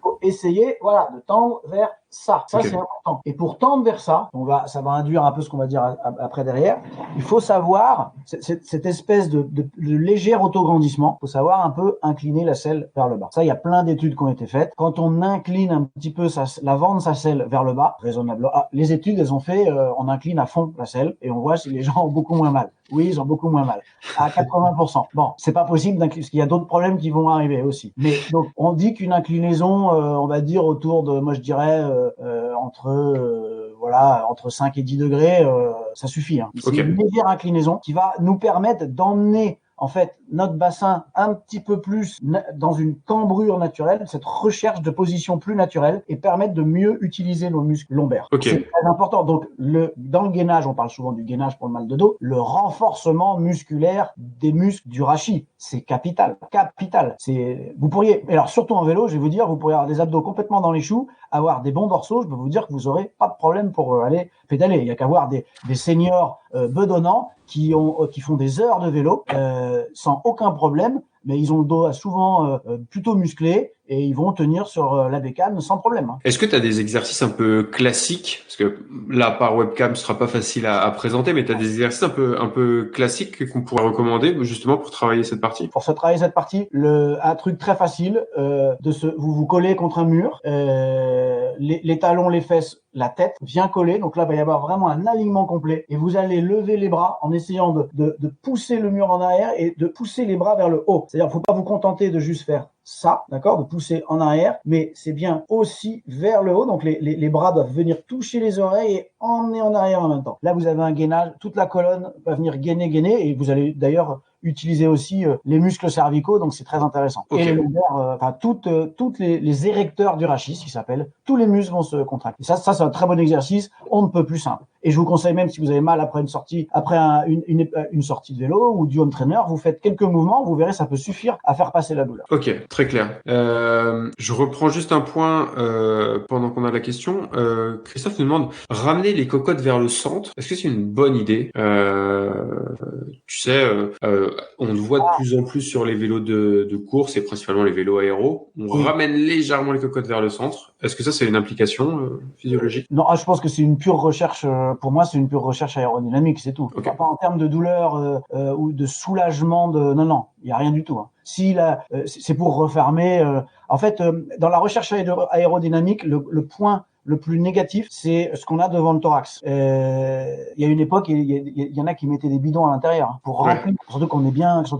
Faut essayer, de tendre vers ça. Ça, c'est important. Et pour tendre vers ça, ça va induire un peu ce qu'on va dire après derrière. Il faut savoir, cette espèce de léger autograndissement, il faut savoir un peu incliner la selle vers le bas. Ça, il y a plein d'études qui ont été faites. Quand on incline un petit peu l'avant de sa selle vers le bas, raisonnable. Les études, elles ont fait, on incline à fond la selle et on voit si les gens ont beaucoup moins mal. Oui, ils ont beaucoup moins mal. À 80%. Bon, c'est pas possible d'incliner, parce qu'il y a d'autres problèmes qui vont arriver aussi. Mais donc, on dit qu'une inclinaison, on va dire autour de, moi je dirais, entre 5 et 10 degrés, ça suffit. Hein. C'est une légère inclinaison qui va nous permettre d'emmener en fait notre bassin un petit peu plus dans une cambrure naturelle, cette recherche de position plus naturelle, et permettre de mieux utiliser nos muscles lombaires. C'est très important. Donc dans le gainage, on parle souvent du gainage pour le mal de dos, le renforcement musculaire des muscles du rachis, c'est capital. Vous pourriez, alors surtout en vélo, je vais vous dire, vous pourriez avoir des abdos complètement dans les choux, avoir des bons dorsaux, je peux vous dire que vous aurez pas de problème pour aller pédaler. Il y a qu'à voir des seniors bedonnants qui font des heures de vélo sans aucun problème, mais ils ont le dos souvent plutôt musclé et ils vont tenir sur la bécane sans problème. Est-ce que tu as des exercices un peu classiques, parce que là par webcam ce sera pas facile à présenter, mais tu as des exercices un peu classiques qu'on pourrait recommander justement pour travailler cette partie? Pour se travailler cette partie, un truc très facile, vous collez contre un mur, les talons, les fesses, la tête vient coller, donc là il va y avoir vraiment un alignement complet et vous allez lever les bras en essayant de pousser le mur en arrière et de pousser les bras vers le haut. C'est-à-dire, faut pas vous contenter de juste faire ça, d'accord, de pousser en arrière, mais c'est bien aussi vers le haut, donc les bras doivent venir toucher les oreilles et emmener en arrière en même temps. Là, vous avez un gainage, toute la colonne va venir gainer, et vous allez d'ailleurs utiliser aussi les muscles cervicaux, donc c'est très intéressant. Ok. Et les lombaires, toutes les érecteurs du rachis, qui s'appellent, tous les muscles vont se contracter. Ça c'est un très bon exercice, on ne peut plus simple. Et je vous conseille même, si vous avez mal après une sortie, après une sortie de vélo ou du home trainer, vous faites quelques mouvements, vous verrez, ça peut suffire à faire passer la douleur. Ok, très clair. Je reprends juste un point pendant qu'on a la question. Christophe nous demande, ramener les cocottes vers le centre, est-ce que c'est une bonne idée? Tu sais, on le voit de plus en plus sur les vélos de course et principalement les vélos aéros. On ramène légèrement les cocottes vers le centre. Est-ce que ça, c'est une implication physiologique? Non, je pense que c'est une pure recherche. Pour moi, c'est une pure recherche aérodynamique, c'est tout. Okay. Pas en termes de douleur ou de soulagement. Non, il y a rien du tout. Hein. Si c'est pour refermer. En fait, dans la recherche aérodynamique, le point le plus négatif, c'est ce qu'on a devant le thorax. Il y a une époque, il y en a qui mettaient des bidons à l'intérieur pour remplir, surtout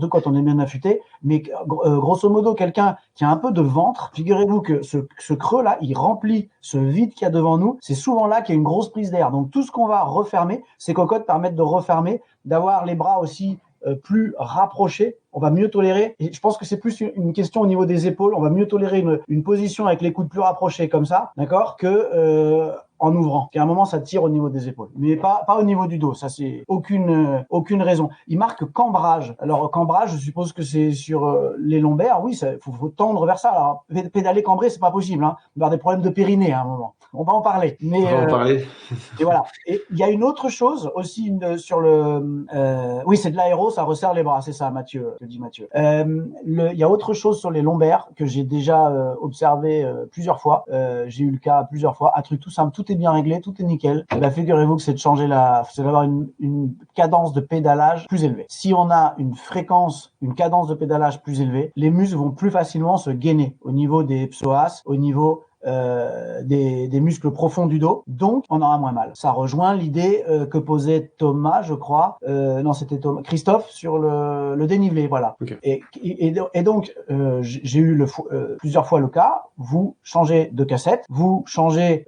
quand on est bien affûté. Mais grosso modo, quelqu'un qui a un peu de ventre, figurez-vous que ce creux-là, il remplit ce vide qu'il y a devant nous. C'est souvent là qu'il y a une grosse prise d'air. Donc tout ce qu'on va refermer, ces cocottes permettent de refermer, d'avoir les bras aussi plus rapprochés, on va mieux tolérer. Et je pense que c'est plus une question au niveau des épaules. On va mieux tolérer une position avec les coudes plus rapprochés comme ça, d'accord, que en ouvrant. Qu'à un moment, ça tire au niveau des épaules, mais pas au niveau du dos. Ça, c'est aucune raison. Il marque cambrage. Alors cambrage, je suppose que c'est sur les lombaires. Oui, faut tendre vers ça. Alors pédaler cambré, c'est pas possible. Hein. On va avoir des problèmes de périnée à un moment. On va en parler. Mais, on va en parler. Et voilà. Et il y a une autre chose aussi sur le. Oui, c'est de l'aéro, ça resserre les bras. C'est ça, Mathieu. Te dit Mathieu. Il y a autre chose sur les lombaires que j'ai déjà observé plusieurs fois. J'ai eu le cas plusieurs fois. Un truc tout simple, tout est bien réglé, tout est nickel. Et ben, figurez-vous que c'est de changer c'est d'avoir une cadence de pédalage plus élevée. Si on a une cadence de pédalage plus élevée, les muscles vont plus facilement se gainer au niveau des psoas, au niveau des muscles profonds du dos, donc on aura moins mal. Ça rejoint l'idée que posait Thomas, je crois, non c'était Christophe sur le dénivelé, voilà. Okay. Et donc j'ai eu plusieurs fois le cas. Vous changez de cassette, vous changez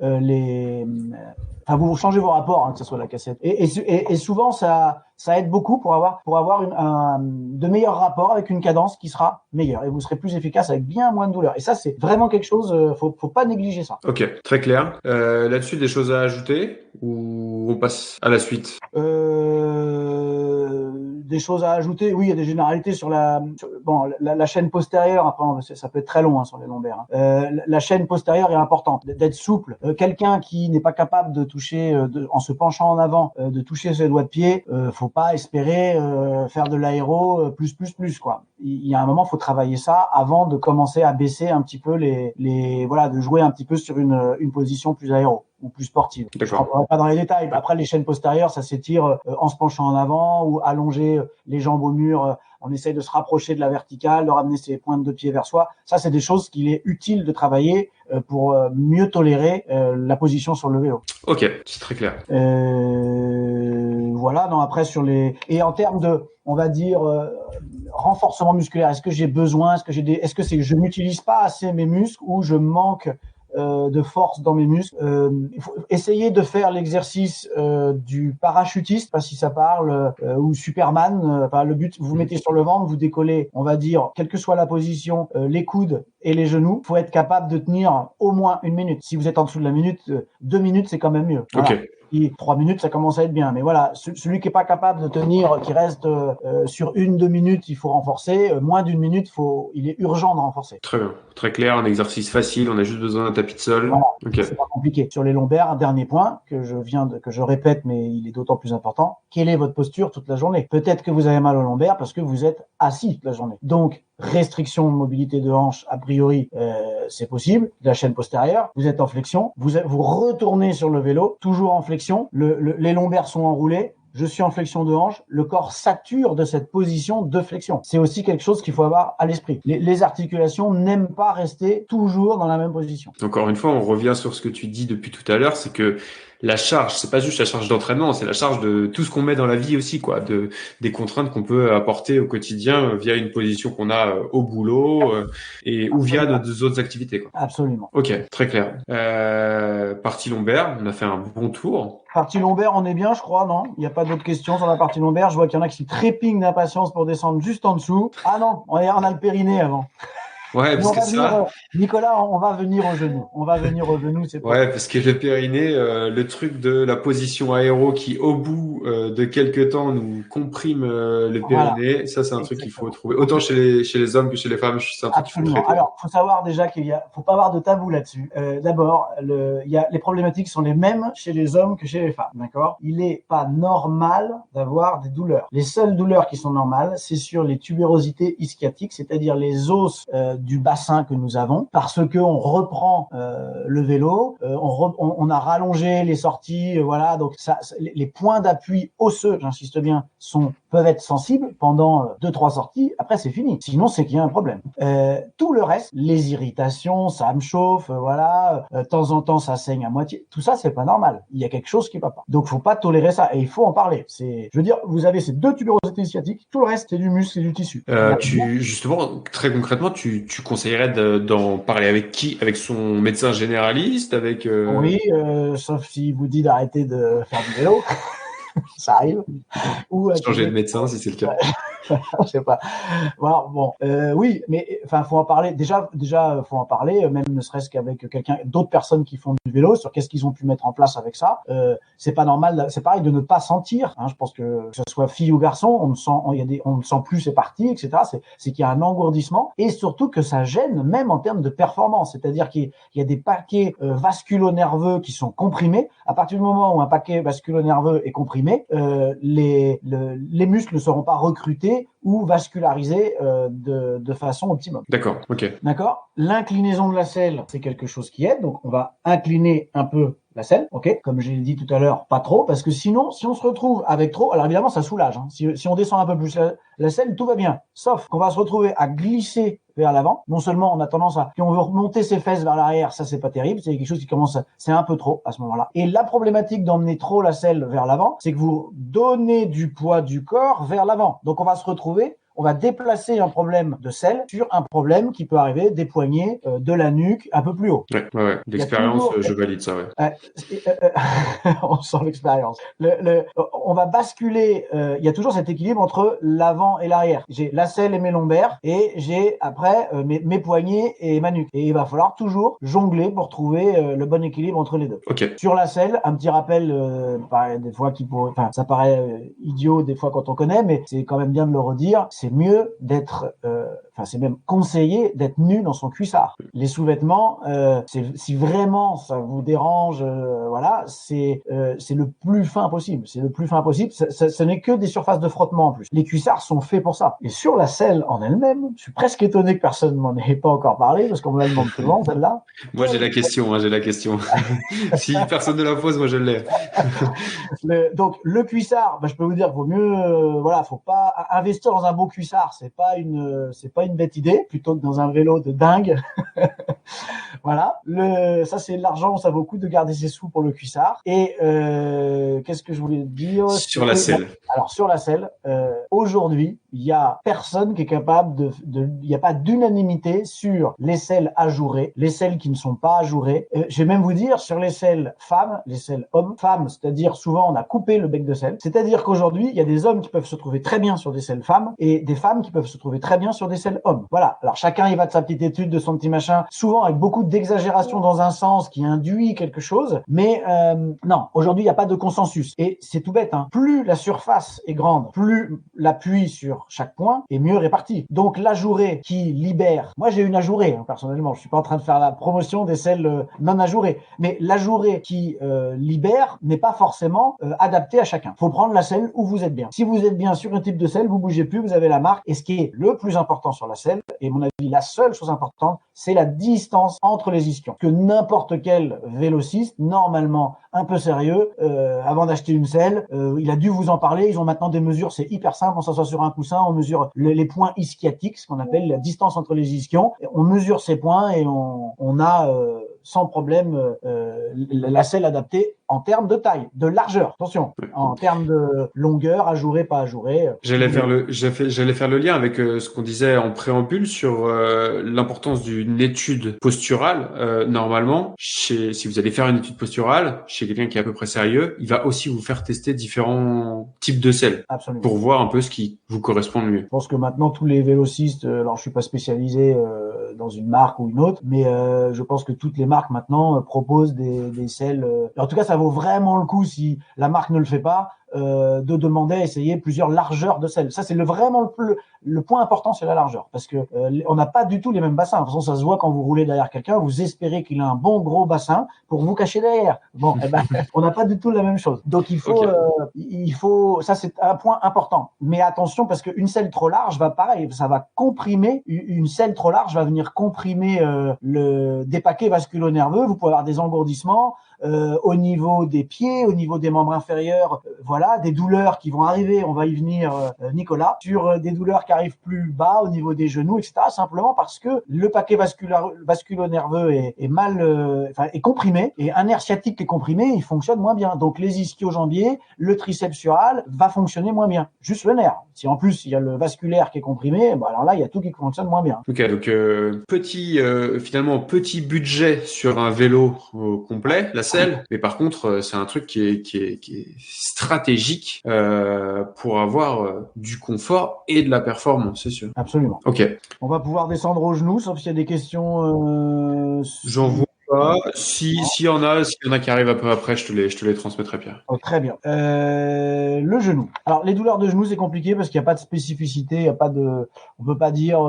vous changez vos rapports, hein, que ce soit la cassette. Et souvent ça aide beaucoup pour avoir de meilleurs rapports avec une cadence qui sera meilleure et vous serez plus efficace avec bien moins de douleur. Et ça, c'est vraiment quelque chose, faut pas négliger ça. Ok, très clair. Là-dessus, des choses à ajouter ou on passe à la suite? Des choses à ajouter, oui, il y a des généralités sur la chaîne postérieure. Après, ça peut être très long sur les lombaires. La chaîne postérieure est importante, d'être souple. Quelqu'un qui n'est pas capable de toucher, en se penchant en avant, de toucher ses doigts de pied, faut pas espérer faire de l'aéro plus quoi. Il y a un moment, faut travailler ça avant de commencer à baisser un petit peu de jouer un petit peu sur une position plus aéro ou plus sportive. Je ne rentrerai pas dans les détails. Après, les chaînes postérieures, ça s'étire en se penchant en avant ou allonger les jambes au mur. On essaye de se rapprocher de la verticale, de ramener ses pointes de pied vers soi. Ça, c'est des choses qu'il est utile de travailler pour mieux tolérer la position sur le vélo. Ok, c'est très clair. Voilà. Non, après et en termes de, on va dire renforcement musculaire, est-ce que j'ai besoin, est-ce que c'est que je n'utilise pas assez mes muscles ou je manque de force dans mes muscles. Il faut essayer de faire l'exercice du parachutiste, pas si ça parle, ou Superman. Le but, vous mettez sur le ventre, vous décollez, on va dire, quelle que soit la position, les coudes et les genoux. Il faut être capable de tenir au moins 1 minute. Si vous êtes en dessous de la minute, 2 minutes, c'est quand même mieux. Voilà. Okay. 3 minutes, ça commence à être bien. Mais voilà, celui qui est pas capable de tenir, qui reste sur 1-2 minutes, il faut renforcer. Moins d'1 minute, il est urgent de renforcer. Très bien, très clair, un exercice facile. On a juste besoin d'un tapis de sol. Voilà. Okay. C'est pas compliqué. Sur les lombaires, un dernier point que je répète, mais il est d'autant plus important. Quelle est votre posture toute la journée? Peut-être que vous avez mal aux lombaires parce que vous êtes assis toute la journée. Donc, restriction de mobilité de hanche, a priori, c'est possible. De la chaîne postérieure, vous êtes en flexion, vous retournez sur le vélo, toujours en flexion, les lombaires sont enroulés, je suis en flexion de hanche, le corps sature de cette position de flexion. C'est aussi quelque chose qu'il faut avoir à l'esprit. Les articulations n'aiment pas rester toujours dans la même position. Encore une fois, on revient sur ce que tu dis depuis tout à l'heure, c'est que la charge, c'est pas juste la charge d'entraînement, c'est la charge de tout ce qu'on met dans la vie aussi, quoi, des contraintes qu'on peut apporter au quotidien via une position qu'on a au boulot et ou via nos autres activités, quoi. Absolument. Ok, très clair. Partie lombaire, on a fait un bon tour. Partie lombaire, on est bien, je crois, non? Il n'y a pas d'autres questions sur la partie lombaire. Je vois qu'il y en a qui trépignent d'impatience pour descendre juste en dessous. Ah non, on a le périnée avant. Ouais, parce que ça. Nicolas, on va venir au genou. On va venir au genou, c'est pas. Ouais, parce que le périnée, le truc de la position aéro qui, au bout de quelques temps, nous comprime le périnée, voilà. Ça, c'est un truc qu'il faut trouver. Autant chez les hommes que chez les femmes, c'est un truc qu'il faut traiter. Alors, faut savoir déjà faut pas avoir de tabou là-dessus. D'abord, les problématiques sont les mêmes chez les hommes que chez les femmes, d'accord? Il est pas normal d'avoir des douleurs. Les seules douleurs qui sont normales, c'est sur les tubérosités ischiatiques, c'est-à-dire les os du bassin que nous avons, parce que on reprend le vélo, on a rallongé les sorties, voilà. Donc les points d'appui osseux, j'insiste bien, peuvent être sensibles pendant 2-3 sorties. Après, c'est fini. Sinon, c'est qu'il y a un problème. Tout le reste, les irritations, ça me chauffe, voilà. De temps en temps, ça saigne à moitié. Tout ça, c'est pas normal. Il y a quelque chose qui va pas. Donc, faut pas tolérer ça et il faut en parler. Je veux dire, vous avez ces 2 tubérosités sciatiques. Tout le reste, c'est du muscle et du tissu. Justement, très concrètement, tu conseillerais d'en parler avec qui? Avec son médecin généraliste, avec Oui, sauf s'il vous dit d'arrêter de faire du vélo. Ça arrive. Ou changer de médecin si c'est le cas. Je sais pas. Voilà, bon, oui, mais enfin, faut en parler. Déjà, faut en parler, même ne serait-ce qu'avec d'autres personnes qui font du vélo, sur qu'est-ce qu'ils ont pu mettre en place avec ça. C'est pas normal. C'est pareil de ne pas sentir. Hein, je pense que ce soit fille ou garçon, on ne sent plus ses parties, etc. C'est qu'il y a un engourdissement et surtout que ça gêne même en termes de performance. C'est-à-dire qu'il y a des paquets vasculo-nerveux qui sont comprimés. À partir du moment où un paquet vasculo-nerveux est comprimé, les muscles ne seront pas recrutés ou vascularisé de façon optimum. D'accord, ok. D'accord. L'inclinaison de la selle, c'est quelque chose qui aide. Donc, on va incliner un peu la selle, ok. Comme j'ai dit tout à l'heure, pas trop, parce que sinon, si on se retrouve avec trop, alors évidemment, ça soulage. Hein. Si on descend un peu plus la selle, tout va bien. Sauf qu'on va se retrouver à glisser vers l'avant. Non seulement on a tendance à, puis on veut remonter ses fesses vers l'arrière, ça c'est pas terrible, c'est quelque chose qui commence, c'est un peu trop à ce moment-là. Et la problématique d'emmener trop la selle vers l'avant, c'est que vous donnez du poids du corps vers l'avant. Donc on va se retrouver, on va déplacer un problème de selle sur un problème qui peut arriver des poignets, de la nuque, un peu plus haut. Ouais. D'expérience, je valide ça, ouais. On sent l'expérience. On va basculer, il y a toujours cet équilibre entre l'avant et l'arrière. J'ai la selle et mes lombaires, et j'ai après mes poignets et ma nuque. Et il va falloir toujours jongler pour trouver le bon équilibre entre les deux. Okay. Sur la selle, un petit rappel, des fois ça paraît idiot des fois quand on connaît, mais c'est quand même bien de le redire. C'est mieux d'être, c'est même conseillé d'être nu dans son cuissard. Les sous-vêtements, si vraiment ça vous dérange, voilà, c'est le plus fin possible. C'est le plus fin possible. Ce n'est que des surfaces de frottement en plus. Les cuissards sont faits pour ça. Et sur la selle en elle-même, je suis presque étonné que personne m'en ait pas encore parlé parce qu'on me la demande souvent celle-là. Moi j'ai la question. Si personne ne la pose, moi je l'ai. Donc le cuissard, je peux vous dire qu'il vaut mieux, faut pas investir dans un beau cuissard, c'est pas une bête idée, plutôt que dans un vélo de dingue. Voilà, ça c'est de l'argent, ça vaut le coup de garder ses sous pour le cuissard. Et qu'est-ce que je voulais dire sur la selle? Alors sur la selle, aujourd'hui, il y a personne qui est capable il n'y a pas d'unanimité sur les selles ajourées, les selles qui ne sont pas ajourées. Je vais même vous dire sur les selles femmes, les selles hommes, femmes, c'est-à-dire souvent on a coupé le bec de selle. C'est-à-dire qu'aujourd'hui, il y a des hommes qui peuvent se trouver très bien sur des selles femmes et des femmes qui peuvent se trouver très bien sur des selles hommes. Voilà. Alors chacun il va de sa petite étude, de son petit machin, souvent avec beaucoup d'exagération dans un sens qui induit quelque chose. Mais non, aujourd'hui il n'y a pas de consensus. Et c'est tout bête, hein. Plus la surface est grande, plus l'appui sur chaque point est mieux réparti. Donc l'ajouré qui libère, moi j'ai une ajourée, hein, personnellement, je suis pas en train de faire la promotion des selles non ajourées, mais l'ajouré qui libère n'est pas forcément adapté à chacun. Faut prendre la selle où vous êtes bien. Si vous êtes bien sur un type de selle, vous bougez plus, vous avez la marque. Et ce qui est le plus important sur la selle, et à mon avis la seule chose importante, c'est la distance entre les ischions. Que n'importe quel vélociste, normalement un peu sérieux, avant d'acheter une selle, il a dû vous en parler. Ils ont maintenant des mesures, c'est hyper simple. On s'assoit sur un coussin, on mesure les points ischiatiques, ce qu'on appelle la distance entre les ischions. On mesure ces points et on a sans problème la selle adaptée en termes de taille, de largeur, attention, en termes de longueur, ajourée, pas ajourée. J'allais faire le lien avec ce qu'on disait en préambule sur l'importance d'une étude posturale. Normalement, si vous allez faire une étude posturale chez quelqu'un qui est à peu près sérieux, il va aussi vous faire tester différents types de selles. Absolument. Pour voir un peu ce qui vous correspond le mieux. Je pense que maintenant tous les vélocistes, alors je suis pas spécialisé dans une marque ou une autre, mais je pense que toutes les marques maintenant proposent des selles. En tout cas, ça vaut vraiment le coup si la marque ne le fait pas. De demander à essayer plusieurs largeurs de selles. Ça, c'est vraiment le point important, c'est la largeur. Parce que on n'a pas du tout les mêmes bassins. De toute façon, ça se voit quand vous roulez derrière quelqu'un, vous espérez qu'il a un bon gros bassin pour vous cacher derrière. Bon, on n'a pas du tout la même chose. Donc, il faut, ça, c'est un point important. Mais attention, parce qu'une selle trop large ça va comprimer, une selle trop large va venir comprimer des paquets vasculo-nerveux. Vous pouvez avoir des engourdissements, au niveau des pieds, au niveau des membres inférieurs, voilà, des douleurs qui vont arriver, on va y venir, Nicolas, sur des douleurs qui arrivent plus bas au niveau des genoux, etc. Simplement parce que le paquet vasculo-nerveux est comprimé, et un nerf sciatique qui est comprimé, il fonctionne moins bien. Donc les ischio-jambiers, le triceps sural va fonctionner moins bien. Juste le nerf. Si en plus il y a le vasculaire qui est comprimé, alors là il y a tout qui fonctionne moins bien. Ok, donc petit budget sur un vélo complet, la selle, mais par contre c'est un truc qui est stratégique pour avoir du confort et de la performance, c'est sûr. Absolument. Ok. On va pouvoir descendre aux genoux, sauf s'il y a des questions. J'en vois pas. S'il y en a qui arrivent un peu après, je te les transmettrai, Pierre. Oh, très bien. Le genou. Alors les douleurs de genou, c'est compliqué parce qu'il n'y a pas de spécificité, on peut pas dire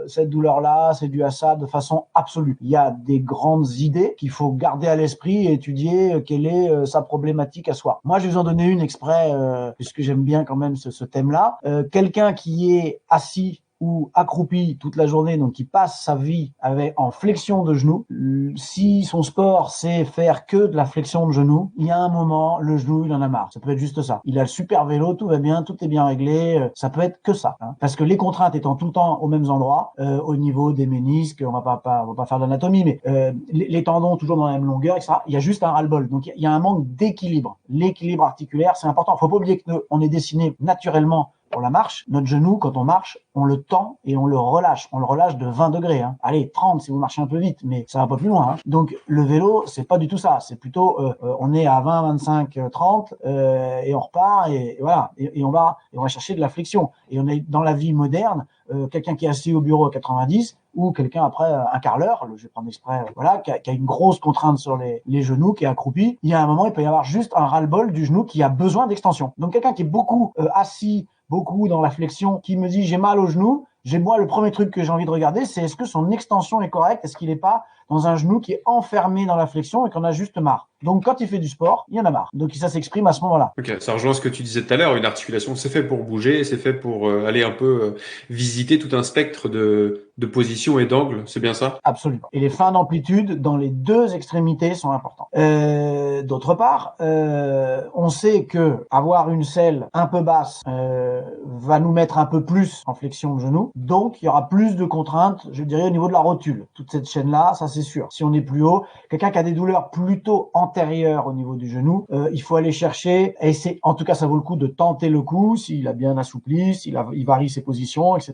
cette douleur-là, c'est dû à ça de façon absolue. Il y a des grandes idées qu'il faut garder à l'esprit et étudier quelle est sa problématique à soi. Moi, je vais vous en donner une exprès puisque j'aime bien quand même ce thème-là. Quelqu'un qui est assis ou accroupi toute la journée, donc qui passe sa vie en flexion de genoux, si son sport c'est faire que de la flexion de genoux, il y a un moment, le genou, il en a marre. Ça peut être juste ça. Il a le super vélo, tout va bien, tout est bien réglé, ça peut être que ça. Hein. Parce que les contraintes étant tout le temps aux mêmes endroits, au niveau des ménisques, on va pas faire d'anatomie, mais les tendons toujours dans la même longueur, etc. Il y a juste un ras-le-bol. Donc il y a un manque d'équilibre. L'équilibre articulaire, c'est important. Faut pas oublier qu'on est dessiné naturellement pour la marche. Notre genou, quand on marche, on le tend et on le relâche. On le relâche de 20 degrés. Hein. Allez, 30 si vous marchez un peu vite, mais ça va pas plus loin. Hein. Donc, le vélo, c'est pas du tout ça. C'est plutôt, on est à 20, 25, 30 et on repart et voilà. Et on va chercher de la flexion. Et on est dans la vie moderne, quelqu'un qui est assis au bureau à 90 ou quelqu'un après un carreleur, je vais prendre exprès, voilà, qui a une grosse contrainte sur les genoux, qui est accroupi. Il y a un moment, il peut y avoir juste un ras-le-bol du genou qui a besoin d'extension. Donc, quelqu'un qui est beaucoup assis, beaucoup dans la flexion, qui me dit j'ai mal au genou, moi le premier truc que j'ai envie de regarder, c'est est-ce que son extension est correcte, est-ce qu'il n'est pas dans un genou qui est enfermé dans la flexion et qu'on a juste marre. Donc quand il fait du sport, il y en a marre. Donc ça s'exprime à ce moment-là. Ok, ça rejoint ce que tu disais tout à l'heure, une articulation c'est fait pour bouger, c'est fait pour aller un peu visiter tout un spectre de position et d'angle, c'est bien ça? Absolument. Et les fins d'amplitude dans les deux extrémités sont importantes. D'autre part, on sait que avoir une selle un peu basse va nous mettre un peu plus en flexion de genou, donc il y aura plus de contraintes, je dirais, au niveau de la rotule. Toute cette chaîne-là, ça c'est sûr. Si on est plus haut, quelqu'un qui a des douleurs plutôt antérieures au niveau du genou, il faut aller chercher, et en tout cas ça vaut le coup de tenter le coup, s'il a bien assoupli, il varie ses positions, etc.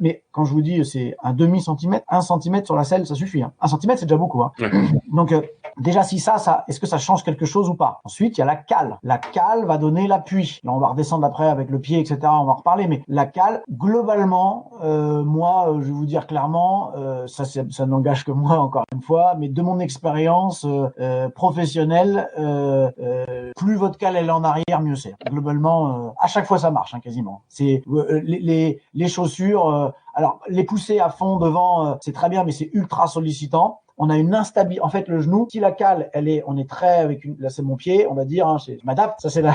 Mais quand je vous dis c'est un demi-centimètre, 1 centimètre sur la selle, ça suffit. Hein. 1 centimètre, c'est déjà beaucoup. Hein. Ouais. Donc, déjà, si ça, est-ce que ça change quelque chose ou pas? Ensuite, il y a la cale. La cale va donner l'appui. Là, on va redescendre après avec le pied, etc. On va en reparler. Mais la cale, globalement, moi, je vais vous dire clairement, ça n'engage que moi, encore une fois, mais de mon expérience professionnelle, plus votre cale elle est en arrière, mieux c'est. Globalement, à chaque fois, ça marche, hein, quasiment. C'est les chaussures. Alors, les pousser à fond devant, c'est très bien, mais c'est ultra sollicitant. On a une instabilité. En fait, le genou, si la cale, on est très là, c'est mon pied, on va dire, hein, je m'adapte. Ça, c'est la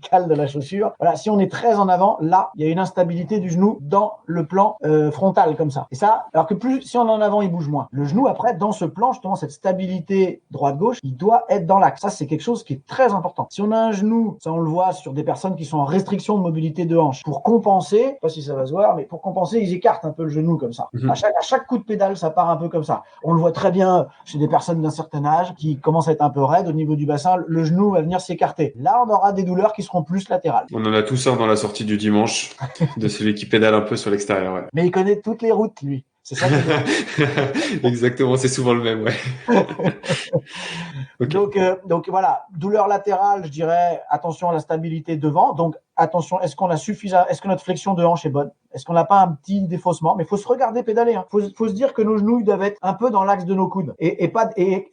cale de la chaussure. Voilà. Si on est très en avant, là, il y a une instabilité du genou dans le plan frontal, comme ça. Et ça, alors que si on est en avant, il bouge moins. Le genou, après, dans ce plan, justement, cette stabilité droite-gauche, il doit être dans l'axe. Ça, c'est quelque chose qui est très important. Si on a un genou, ça, on le voit sur des personnes qui sont en restriction de mobilité de hanche. Pour compenser, je sais pas si ça va se voir, mais pour compenser, ils écartent un peu le genou, comme ça. À chaque coup de pédale, ça part un peu comme ça. On le voit très bien bien chez des personnes d'un certain âge qui commencent à être un peu raides au niveau du bassin, le genou va venir s'écarter. Là, on aura des douleurs qui seront plus latérales. On en a tous un dans la sortie du dimanche, de celui qui pédale un peu sur l'extérieur. Ouais. Mais il connaît toutes les routes, lui. C'est ça. Exactement, c'est souvent le même, ouais. Okay. Donc voilà, douleur latérale, je dirais attention à la stabilité devant. Donc attention, est-ce que notre flexion de hanche est bonne? Est-ce qu'on n'a pas un petit défaussement? Mais il faut se regarder pédaler. Faut se dire que nos genoux ils doivent être un peu dans l'axe de nos coudes. Et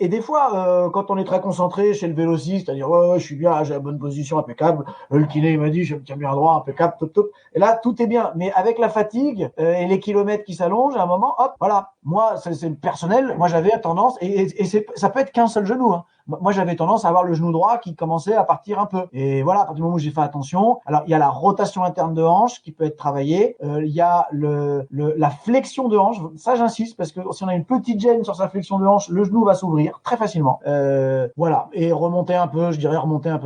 des fois, quand on est très concentré chez le vélociste, c'est-à-dire ouais, je suis bien, j'ai la bonne position, impeccable. Le kiné il m'a dit je me tiens bien droit, impeccable, top top. Et là tout est bien. Mais avec la fatigue et les kilomètres qui s'allongent, à un moment, hop, voilà. Moi, c'est personnel. Moi, j'avais tendance ça peut être qu'un seul genou. Hein. Moi, j'avais tendance à avoir le genou droit qui commençait à partir un peu. Et voilà, à partir du moment où j'ai fait attention. Alors, il y a la rotation interne de hanche qui peut être travaillée. Il y a la flexion de hanche. Ça, j'insiste parce que si on a une petite gêne sur sa flexion de hanche, le genou va s'ouvrir très facilement. Voilà. Et remonter un peu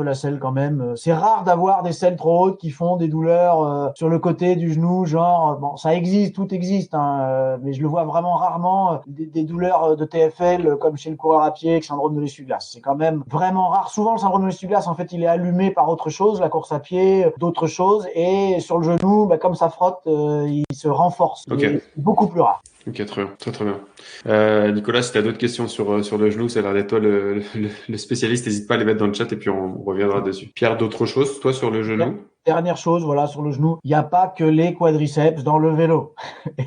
la selle quand même. C'est rare d'avoir des selles trop hautes qui font des douleurs sur le côté du genou. Genre, bon, ça existe, tout existe, hein, mais je le vois vraiment rarement. Des douleurs de TFL comme chez le coureur à pied, avec syndrome de l'essuie-glace. C'est quand même vraiment rare. Souvent, le syndrome de l'essuie-glace, en fait, il est allumé par autre chose, la course à pied, d'autres choses. Et sur le genou, comme ça frotte, il se renforce. Okay. C'est beaucoup plus rare. Ok, très bien. Nicolas, si tu as d'autres questions sur le genou, ça a l'air d'être toi le spécialiste, n'hésite pas à les mettre dans le chat et puis on reviendra dessus. Pierre, d'autres choses, toi, sur le genou? Dernière chose, voilà, sur le genou, il n'y a pas que les quadriceps dans le vélo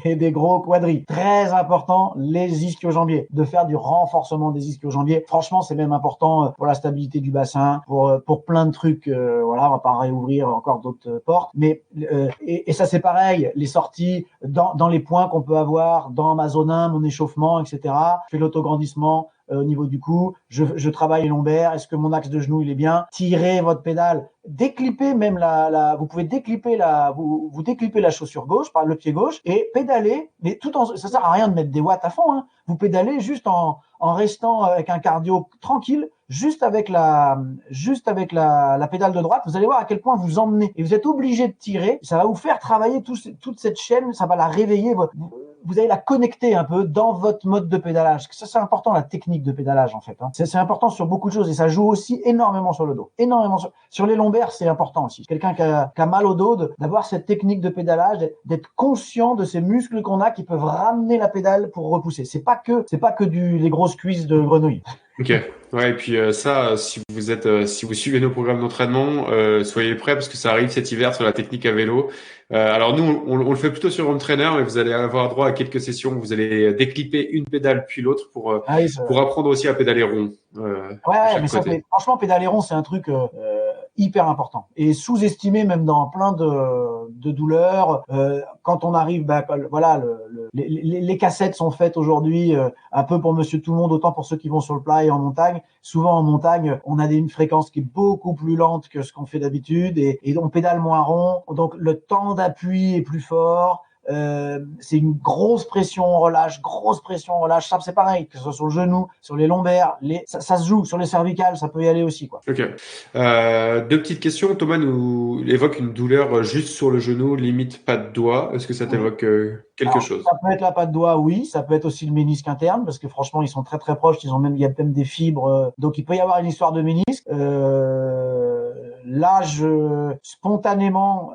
et des gros quadris. Très important, les ischio-jambiers, de faire du renforcement des ischio-jambiers. Franchement, c'est même important pour la stabilité du bassin, pour plein de trucs. Voilà, on va pas réouvrir encore d'autres portes, mais et ça c'est pareil, les sorties dans les points qu'on peut avoir dans ma zone 1, mon échauffement, etc. Je fais l'autograndissement. Au niveau du cou, je travaille les lombaires. Est-ce que mon axe de genou il est bien? Tirez votre pédale, déclipez même vous pouvez décliper vous déclipez la chaussure gauche par le pied gauche et pédaler. Mais ça sert à rien de mettre des watts à fond. Hein. Vous pédalez juste en restant avec un cardio tranquille, juste avec la pédale de droite. Vous allez voir à quel point vous emmenez et vous êtes obligé de tirer. Ça va vous faire travailler toute cette chaîne. Ça va la réveiller. Vous allez la connecter un peu dans votre mode de pédalage. Ça, c'est important, la technique de pédalage, en fait. Hein. C'est important sur beaucoup de choses et ça joue aussi énormément sur le dos. Énormément sur les lombaires, c'est important aussi. Quelqu'un qui a mal au dos, d'avoir cette technique de pédalage, d'être conscient de ces muscles qu'on a qui peuvent ramener la pédale pour repousser. C'est pas que les grosses cuisses de grenouille. Ok. Ouais, et puis ça, si vous suivez nos programmes d'entraînement, soyez prêts parce que ça arrive cet hiver sur la technique à vélo. Alors nous, on le fait plutôt sur Home Trainer, mais vous allez avoir droit à quelques sessions où vous allez déclipper une pédale puis l'autre pour apprendre aussi à pédaler rond. Ouais, mais ça, franchement, pédaler rond, c'est un truc hyper important et sous-estimé même dans plein de douleurs. Quand on arrive, voilà, les cassettes sont faites aujourd'hui un peu pour Monsieur Tout le Monde, autant pour ceux qui vont sur le plat et en montagne. Souvent en montagne, on a une fréquence qui est beaucoup plus lente que ce qu'on fait d'habitude et on pédale moins rond, donc le temps d'appui est plus fort. C'est une grosse pression, on relâche. Ça, c'est pareil, que ce soit sur le genou, sur les lombaires, ça se joue. Sur les cervicales, ça peut y aller aussi, quoi. Ok. Deux petites questions. Thomas nous évoque une douleur juste sur le genou, limite pas de doigt. Est-ce que ça t'évoque quelque chose? Ça peut être la patte de doigt, oui. Ça peut être aussi le ménisque interne, parce que franchement, ils sont très très proches. Il y a même des fibres. Donc, il peut y avoir une histoire de ménisque. Là, spontanément,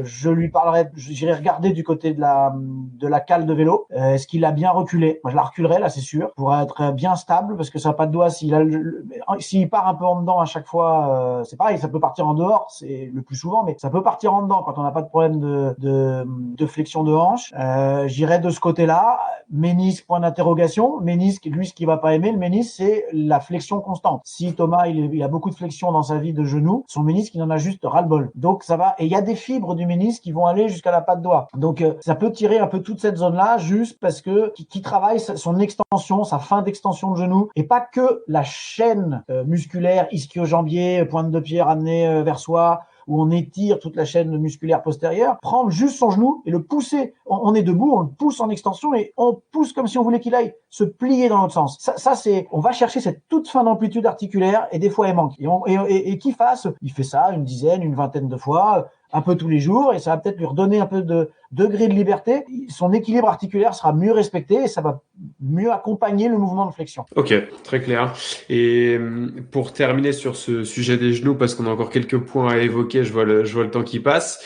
je lui parlerai, j'irai regarder du côté de la cale de vélo. Est-ce qu'il a bien reculé? Moi, je la reculerai, là, c'est sûr, pour être bien stable, parce que ça n'a pas de doigt. S'il part un peu en dedans à chaque fois, c'est pareil, ça peut partir en dehors, c'est le plus souvent, mais ça peut partir en dedans quand on n'a pas de problème de flexion de hanche. J'irai de ce côté-là. Ménisque, point d'interrogation. Ménisque, lui, ce qu'il va pas aimer, le ménisque, c'est la flexion constante. Si Thomas, il a beaucoup de flexion dans sa vie de genou, son ménisque, il en a juste ras-le-bol. Donc, ça va. Et il y a des fibres du ménisque qui vont aller jusqu'à la patte de doigt. Donc, ça peut tirer un peu toute cette zone-là, juste parce que qui travaille son extension, sa fin d'extension de genou, et pas que la chaîne musculaire, ischio-jambier, pointe de pied ramenée vers soi, où on étire toute la chaîne musculaire postérieure, prendre juste son genou et le pousser. On est debout, on le pousse en extension et on pousse comme si on voulait qu'il aille se plier dans l'autre sens. Ça c'est, on va chercher cette toute fin d'amplitude articulaire et des fois elle manque. Et qui fasse, il fait ça une dizaine, une vingtaine de fois. un peu tous les jours et ça va peut-être lui redonner un peu de degré de liberté. Son équilibre articulaire sera mieux respecté et ça va mieux accompagner le mouvement de flexion. Ok, très clair. Et pour terminer sur ce sujet des genoux, parce qu'on a encore quelques points à évoquer, je vois le temps qui passe,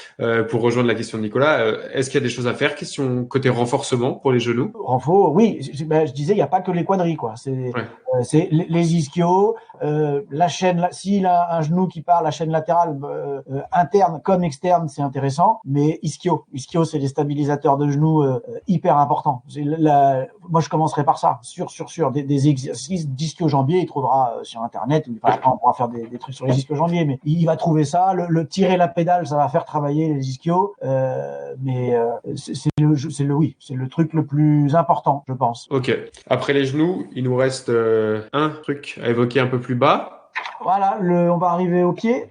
pour rejoindre la question de Nicolas, est-ce qu'il y a des choses à faire, question côté renforcement pour les genoux? Renfort, oui, je disais, il n'y a pas que les quadris, quoi. C'est les ischios, la chaîne, s'il a un genou qui part, la chaîne latérale interne comme externe, c'est intéressant, mais ischio, c'est des stabilisateurs de genoux hyper importants. Moi, je commencerai par ça, sûr, des exercices d'ischio-jambier, il trouvera sur Internet, on pourra faire des trucs sur les ischio-jambiers, mais il va trouver ça, le tirer la pédale, ça va faire travailler les ischios, mais c'est le truc le plus important, je pense. Ok. Après les genoux, il nous reste un truc à évoquer un peu plus bas. Voilà, on va arriver au pied.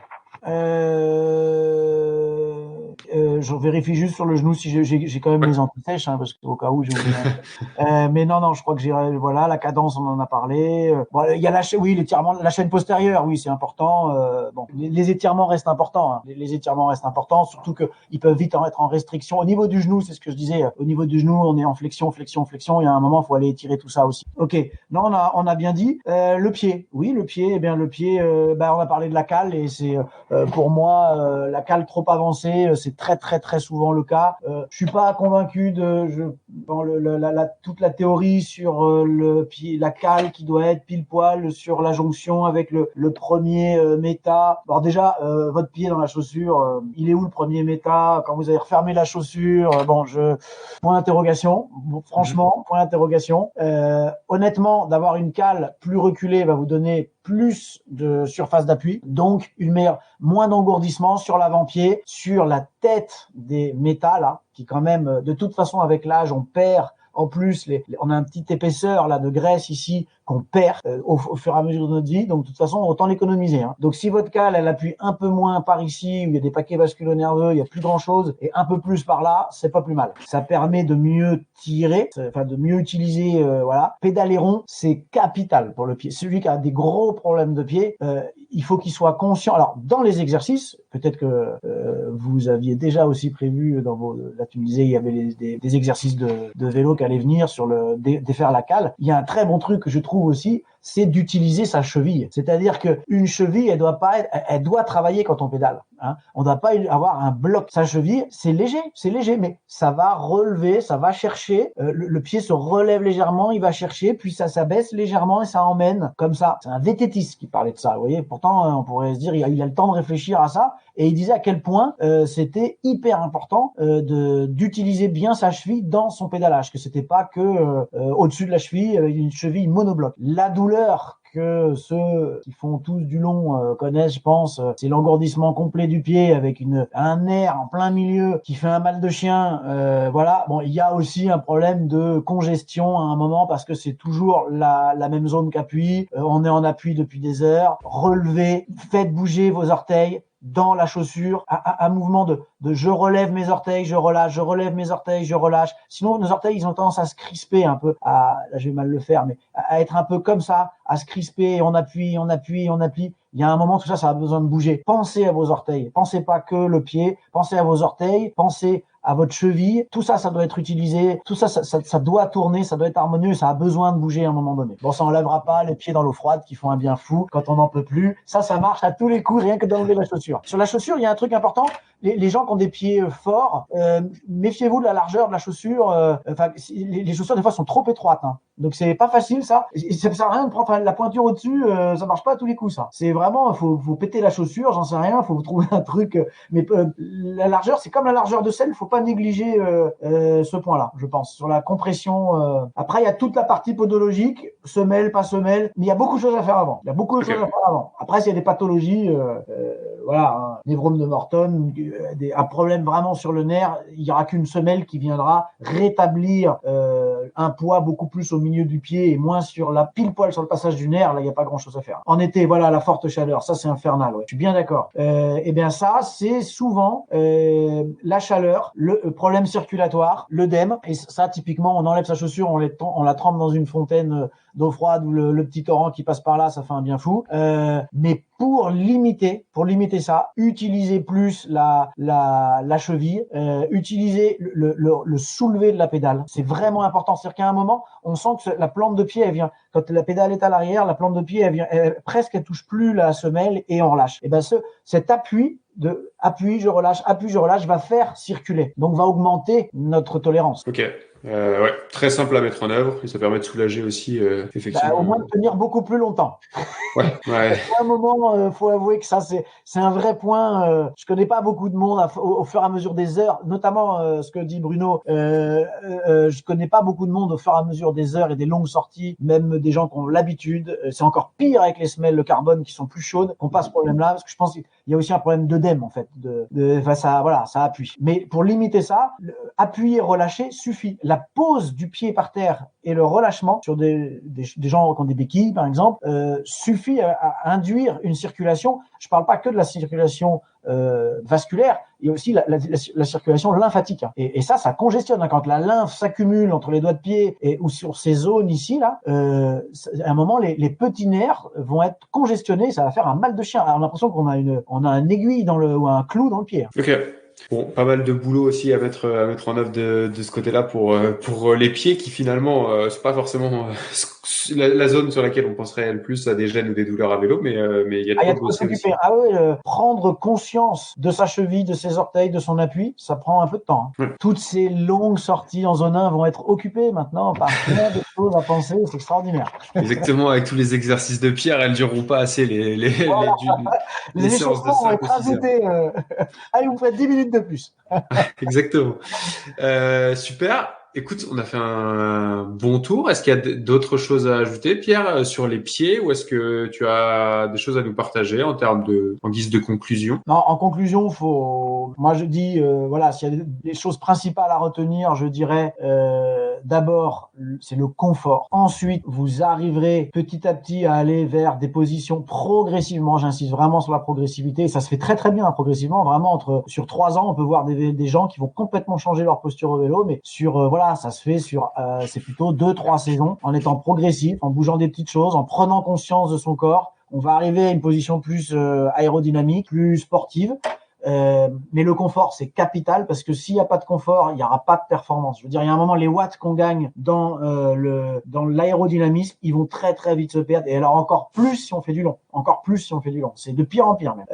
Je vérifie juste sur le genou si j'ai quand même les anti-sèches, parce qu'au cas où j'ai oublié. Mais non, je crois que j'irai. Voilà, la cadence, on en a parlé. Il y a l'étirement, la chaîne postérieure, oui, c'est important. Les étirements restent importants. Hein. Les étirements restent importants, surtout que ils peuvent vite être en restriction. Au niveau du genou, c'est ce que je disais. Au niveau du genou, on est en flexion. Il y a un moment, il faut aller étirer tout ça aussi. Ok. Non, on a bien dit. Le pied, oui, le pied. Eh bien, le pied. On a parlé de la cale et c'est pour moi la cale trop avancée, c'est très souvent le cas. Je suis pas convaincu toute la théorie sur le pied, la cale qui doit être pile poil sur la jonction avec le premier méta. Alors déjà, votre pied dans la chaussure, il est où le premier méta quand vous avez refermé la chaussure? Point d'interrogation. Franchement, point d'interrogation. Honnêtement, d'avoir une cale plus reculée va vous donner plus de surface d'appui, donc moins d'engourdissement sur l'avant-pied, sur la tête des métas là, qui quand même, de toute façon avec l'âge, on perd. En plus, on a une petite épaisseur là de graisse ici qu'on perd au fur et à mesure de notre vie. Donc, de toute façon, autant l'économiser. Hein. Donc, si votre cale, elle appuie un peu moins par ici, où il y a des paquets vasculo-nerveux, il y a plus grand-chose, et un peu plus par là, c'est pas plus mal. Ça permet de mieux tirer, de mieux utiliser. Pédaléron, c'est capital pour le pied. Celui qui a des gros problèmes de pied, il faut qu'il soit conscient. Alors, dans les exercices, peut-être que vous aviez déjà aussi prévu là, tu me disais, il y avait des exercices de vélo qui allaient venir sur défaire la cale. Il y a un très bon truc que je trouve aussi, c'est d'utiliser sa cheville. C'est-à-dire que une cheville, elle doit travailler quand on pédale. Hein. On ne doit pas avoir un bloc. Sa cheville, c'est léger, mais ça va relever, ça va chercher. Le pied se relève légèrement, il va chercher, puis ça s'abaisse légèrement et ça emmène comme ça. C'est un vététiste qui parlait de ça. Vous voyez, pourtant, on pourrait se dire, il a le temps de réfléchir à ça. Et il disait à quel point c'était hyper important d'utiliser bien sa cheville dans son pédalage, que c'était pas que au-dessus de la cheville, avec une cheville monobloc. La douleur que ceux qui font tous du long connaissent, je pense, c'est l'engourdissement complet du pied avec un nerf en plein milieu qui fait un mal de chien. Il y a aussi un problème de congestion à un moment parce que c'est toujours la même zone qu'appui. On est en appui depuis des heures. Relevez, faites bouger vos orteils dans la chaussure, un mouvement de je relève mes orteils, je relâche, je relève mes orteils, je relâche. Sinon, nos orteils, ils ont tendance à se crisper un peu, là, je vais mal le faire, mais à être un peu comme ça, à se crisper, on appuie. Il y a un moment, tout ça a besoin de bouger. Pensez à vos orteils. Pensez pas que le pied. Pensez à vos orteils. Pensez à votre cheville. Tout ça, ça doit être utilisé. Tout ça, ça doit tourner, ça doit être harmonieux. Ça a besoin de bouger à un moment donné. Bon, ça enlèvera pas les pieds dans l'eau froide qui font un bien fou quand on n'en peut plus. Ça marche à tous les coups, rien que d'enlever la chaussure. Sur la chaussure, il y a un truc important. Les gens qui ont des pieds forts, méfiez-vous de la largeur de la chaussure. Les chaussures, des fois, sont trop étroites. Hein. Donc, c'est pas facile, ça. Ça sert à rien de prendre la pointure au-dessus. Ça marche pas à tous les coups, ça. C'est vraiment, faut péter la chaussure, j'en sais rien. Faut vous trouver un truc. Mais la largeur, c'est comme la largeur de selle. Faut pas négliger ce point-là, je pense. Sur la compression. Après, il y a toute la partie podologique, semelle, pas semelle. Mais il y a beaucoup de choses à faire avant. Après, s'il y a des pathologies, un névrome de Morton, un problème vraiment sur le nerf, il n'y aura qu'une semelle qui viendra rétablir un poids beaucoup plus au milieu du pied et moins sur la pile poil sur le passage du nerf. Là, il n'y a pas grand chose à faire. En été, la forte chaleur, ça c'est infernal. Ouais. Je suis bien d'accord. Ça, c'est souvent la chaleur, le problème circulatoire, l'œdème. Et ça, typiquement, on enlève sa chaussure, on la trempe dans une fontaine d'eau froide ou le petit torrent qui passe par là, ça fait un bien fou. Mais pour limiter ça, utiliser plus la cheville, utiliser le soulevé de la pédale. C'est vraiment important. C'est-à-dire qu'à un moment, on sent que la plante de pied, elle vient, quand la pédale est à l'arrière, la plante de pied, presque, elle touche plus la semelle et on relâche. Et ben, cet appui je relâche, va faire circuler. Donc, va augmenter notre tolérance. Ok. Ouais, très simple à mettre en œuvre et ça permet de soulager aussi, effectivement. Au moins de tenir beaucoup plus longtemps. Ouais. À un moment, faut avouer que ça, c'est un vrai point. Je connais pas beaucoup de monde au fur et à mesure des heures, notamment ce que dit Bruno. Je connais pas beaucoup de monde au fur et à mesure des heures et des longues sorties, même des gens qui ont l'habitude. C'est encore pire avec les semelles de carbone qui sont plus chaudes, qu'on passe ce problème-là, parce que je pense qu'il y a aussi un problème d'œdème en fait. Ça appuie. Mais pour limiter ça, appuyer, relâcher suffit. La pose du pied par terre et le relâchement sur des gens qui ont des béquilles, par exemple, suffit à induire une circulation. Je parle pas que de la circulation vasculaire, il y a aussi la circulation lymphatique. Et ça congestionne. Quand la lymphe s'accumule entre les doigts de pied ou sur ces zones ici, là, à un moment, les petits nerfs vont être congestionnés. Ça va faire un mal de chien. Alors, on a l'impression qu'on a une aiguille ou un clou dans le pied. Ok. Bon, pas mal de boulot aussi à mettre en œuvre de ce côté-là pour les pieds qui finalement c'est pas forcément la zone sur laquelle on penserait le plus à des gênes ou des douleurs à vélo, mais il y a de quoi s'occuper. Ah oui, prendre conscience de sa cheville, de ses orteils, de son appui, ça prend un peu de temps. Hein. Ouais. Toutes ces longues sorties en zone 1 vont être occupées maintenant par plein de choses à penser, c'est extraordinaire. Exactement, avec tous les exercices de Pierre, elles dureront pas assez les séances de 5 vont être rajoutées. Allez, vous faites 10 minutes de plus. Exactement. Super. Écoute, on a fait un bon tour. Est-ce qu'il y a d'autres choses à ajouter, Pierre, sur les pieds, ou est-ce que tu as des choses à nous partager en guise de conclusion? Non, en conclusion, moi je dis, voilà, s'il y a des choses principales à retenir, je dirais, d'abord, c'est le confort. Ensuite, vous arriverez petit à petit à aller vers des positions progressivement, j'insiste vraiment sur la progressivité, et ça se fait très très bien progressivement, vraiment sur 3 ans, on peut voir des gens qui vont complètement changer leur posture au vélo, mais voilà, ça se fait c'est plutôt 2-3 saisons, en étant progressif, en bougeant des petites choses, en prenant conscience de son corps. On va arriver à une position plus aérodynamique, plus sportive. Mais le confort, c'est capital, parce que s'il n'y a pas de confort, il n'y aura pas de performance. Je veux dire, il y a un moment, les watts qu'on gagne dans l'aérodynamisme, ils vont très très vite se perdre. Et alors encore plus si on fait du long. C'est de pire en pire même.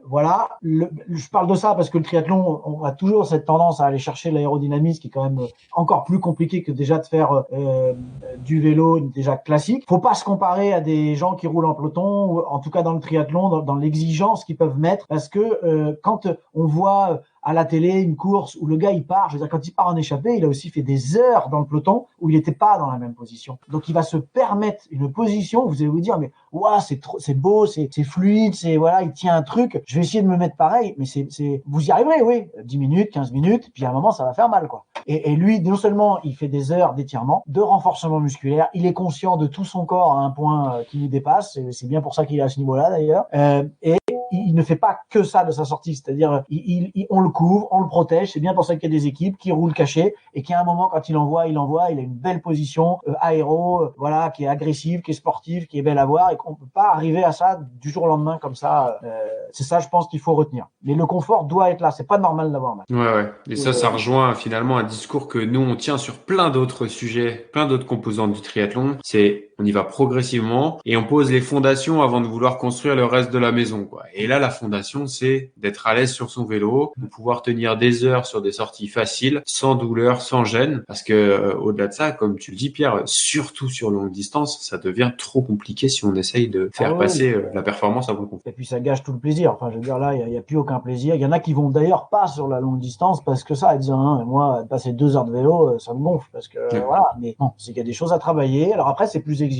Voilà. Je parle de ça parce que le triathlon, on a toujours cette tendance à aller chercher l'aérodynamisme, qui est quand même encore plus compliqué que déjà de faire du vélo déjà classique. Faut pas se comparer à des gens qui roulent en peloton, ou en tout cas dans le triathlon, dans l'exigence qu'ils peuvent mettre, parce que quand on voit à la télé une course où le gars il part, je veux dire, quand il part en échappée, il a aussi fait des heures dans le peloton où il n'était pas dans la même position. Donc il va se permettre une position où vous allez vous dire, mais ouah, c'est beau, c'est fluide, voilà, il tient un truc, je vais essayer de me mettre pareil, mais vous y arriverez, oui, 10 minutes, 15 minutes, puis à un moment ça va faire mal, quoi. Et lui, non seulement il fait des heures d'étirement, de renforcement musculaire, il est conscient de tout son corps à un point qui lui dépasse, c'est bien pour ça qu'il est à ce niveau-là d'ailleurs, et il ne fait pas que ça de sa sortie, c'est-à-dire on le couvre, on le protège. C'est bien pour ça qu'il y a des équipes qui roulent cachées et qu'à un moment, quand il envoie, il a une belle position aéro, voilà, qui est agressive, qui est sportive, qui est belle à voir, et qu'on peut pas arriver à ça du jour au lendemain comme ça. C'est ça, je pense qu'il faut retenir. Mais le confort doit être là. C'est pas normal d'avoir mal. Ouais. Et ça rejoint finalement un discours que nous on tient sur plein d'autres sujets, plein d'autres composantes du triathlon. C'est on y va progressivement et on pose les fondations avant de vouloir construire le reste de la maison, quoi. Et là, la fondation, c'est d'être à l'aise sur son vélo, de pouvoir tenir des heures sur des sorties faciles, sans douleur, sans gêne. Parce que au-delà de ça, comme tu le dis, Pierre, surtout sur longue distance, ça devient trop compliqué si on essaye de faire passer la performance à bon compte. Et puis ça gâche tout le plaisir. Enfin, je veux dire, là, il y a plus aucun plaisir. Il y en a qui vont d'ailleurs pas sur la longue distance parce que ça, ils disent, moi, passer 2 heures de vélo, ça me gonfle. Parce que voilà. Mais bon, c'est qu'il y a des choses à travailler. Alors après, c'est plus exigeant.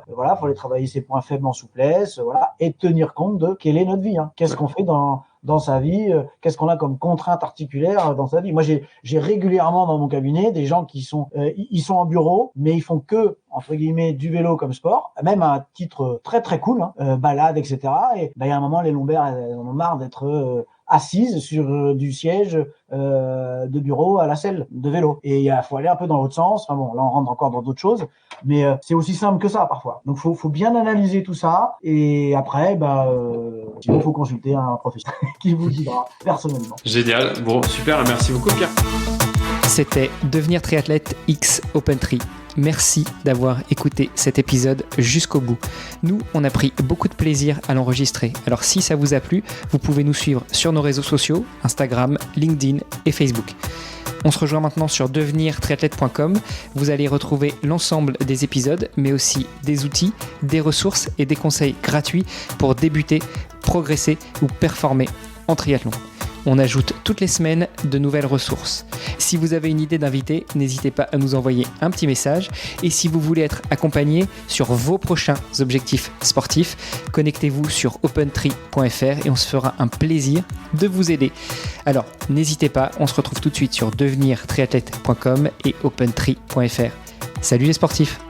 Voilà, faut aller travailler ses points faibles en souplesse, voilà, et tenir compte de quelle est notre vie. Hein. Qu'est-ce qu'on fait dans sa vie, qu'est-ce qu'on a comme contrainte articulaire dans sa vie. Moi, j'ai régulièrement dans mon cabinet des gens qui sont ils sont en bureau, mais ils font que, entre guillemets, du vélo comme sport, même à un titre très très cool, balade, etc. Et il y a un moment, les lombaires, elles en ont marre d'être assise sur du siège de bureau à la selle de vélo. Et il faut aller un peu dans l'autre sens. Enfin bon, là on rentre encore dans d'autres choses, mais c'est aussi simple que ça parfois. Donc faut bien analyser tout ça. Et après, sinon faut consulter un professionnel qui vous guidera personnellement. Génial. Bon, super. Merci beaucoup, Pierre. C'était Devenir triathlète X OpenTri. Merci d'avoir écouté cet épisode jusqu'au bout. Nous, on a pris beaucoup de plaisir à l'enregistrer. Alors si ça vous a plu, vous pouvez nous suivre sur nos réseaux sociaux, Instagram, LinkedIn et Facebook. On se rejoint maintenant sur devenirtriathlète.com. Vous allez retrouver l'ensemble des épisodes, mais aussi des outils, des ressources et des conseils gratuits pour débuter, progresser ou performer en triathlon. On ajoute toutes les semaines de nouvelles ressources. Si vous avez une idée d'invité, n'hésitez pas à nous envoyer un petit message. Et si vous voulez être accompagné sur vos prochains objectifs sportifs, connectez-vous sur opentri.fr et on se fera un plaisir de vous aider. Alors, n'hésitez pas, on se retrouve tout de suite sur devenirtriathlète.com et opentri.fr. Salut les sportifs!